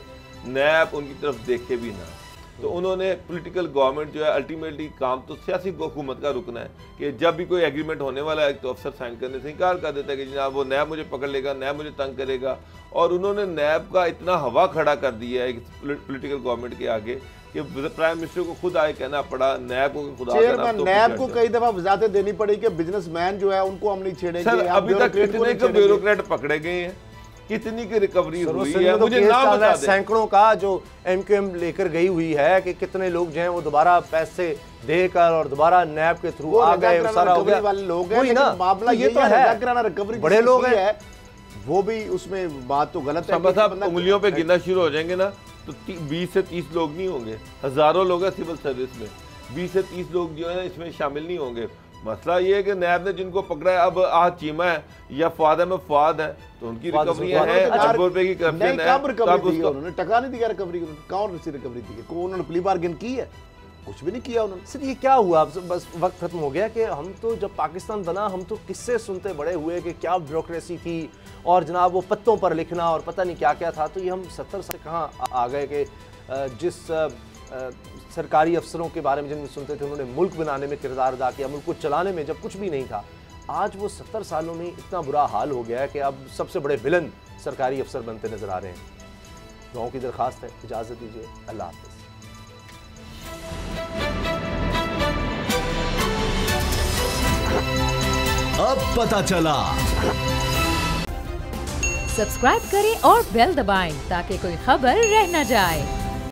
नैब उनकी तरफ देखे भी ना। तो उन्होंने पॉलिटिकल गवर्नमेंट जो है अल्टीमेटली काम तो सियासी हुकूमत का रुकना है कि जब भी कोई एग्रीमेंट होने वाला है तो अफसर साइन करने से इनकार कर देता है कि जनाब वो नैब मुझे पकड़ लेगा, नैब मुझे तंग करेगा। और उन्होंने नैब का इतना हवा खड़ा कर दिया है पॉलिटिकल गवर्नमेंट के आगे कि प्राइम मिनिस्टर को खुद आए कहना पड़ा नैब को खुदा नैब को कई दफा वजाहतें देनी पड़ी कि बिजनेसमैन जो है उनको हम नहीं छेड़ेंगे। अभी तक कितने के ब्यूरोक्रेट पकड़े गए हैं, कितनी की रिकवरी हुई है, मुझे नाम बता दें। सैकड़ों का जो एमक्यूएम लेकर गई हुई है कि कितने लोग जो हैं वो दोबारा पैसे देकर और दोबारा नैब के थ्रू आ गए, सारा हो गया वाले लोग हैं, ना मामला ये तो है रिकवरी बड़े लोग हैं, वो भी उसमें बात तो गलत है। उंगलियों पे गिनना शुरू हो जाएंगे ना तो 20 से 30 लोग नहीं होंगे, हजारों लोग हैं सिविल सर्विस में, 20 से 30 लोग जो है इसमें शामिल नहीं होंगे। मसला ये है कि नैब ने जिनको पकड़ा है, अब आज चीमा है या फवाद में फवाद है तो उनकी रिकवरी है, अरबों रुपए की करप्शन है, कब रिकवरी दी उन्होंने? टका नहीं दिया रिकवरी, कौन सी रिकवरी दी? कौन उन्होंने प्ली बार्गेन की है? कुछ भी नहीं किया उन्होंने। सर ये क्या हुआ? बस वक्त खत्म हो गया कि हम तो जब पाकिस्तान बना हम तो किस्से सुनते बड़े हुए कि क्या ब्यूरोक्रेसी थी और जनाब वो पत्तों पर लिखना और पता नहीं क्या क्या था। तो ये हम 70 से कहाँ आ गए कि जिस सरकारी अफसरों के बारे में जिन सुनते थे उन्होंने मुल्क बनाने में किरदार अदा किया, मुल्क को चलाने में जब कुछ भी नहीं था, आज वो 70 सालों में इतना बुरा हाल हो गया है कि अब सबसे बड़े विलन सरकारी अफसर बनते नजर आ रहे हैं। दुआओं की दरखास्त है, इजाज़त दीजिए, अल्लाह हाफ़िज़। अब पता चला। सब्सक्राइब करें और बेल दबाएं ताकि कोई खबर रह न जाए।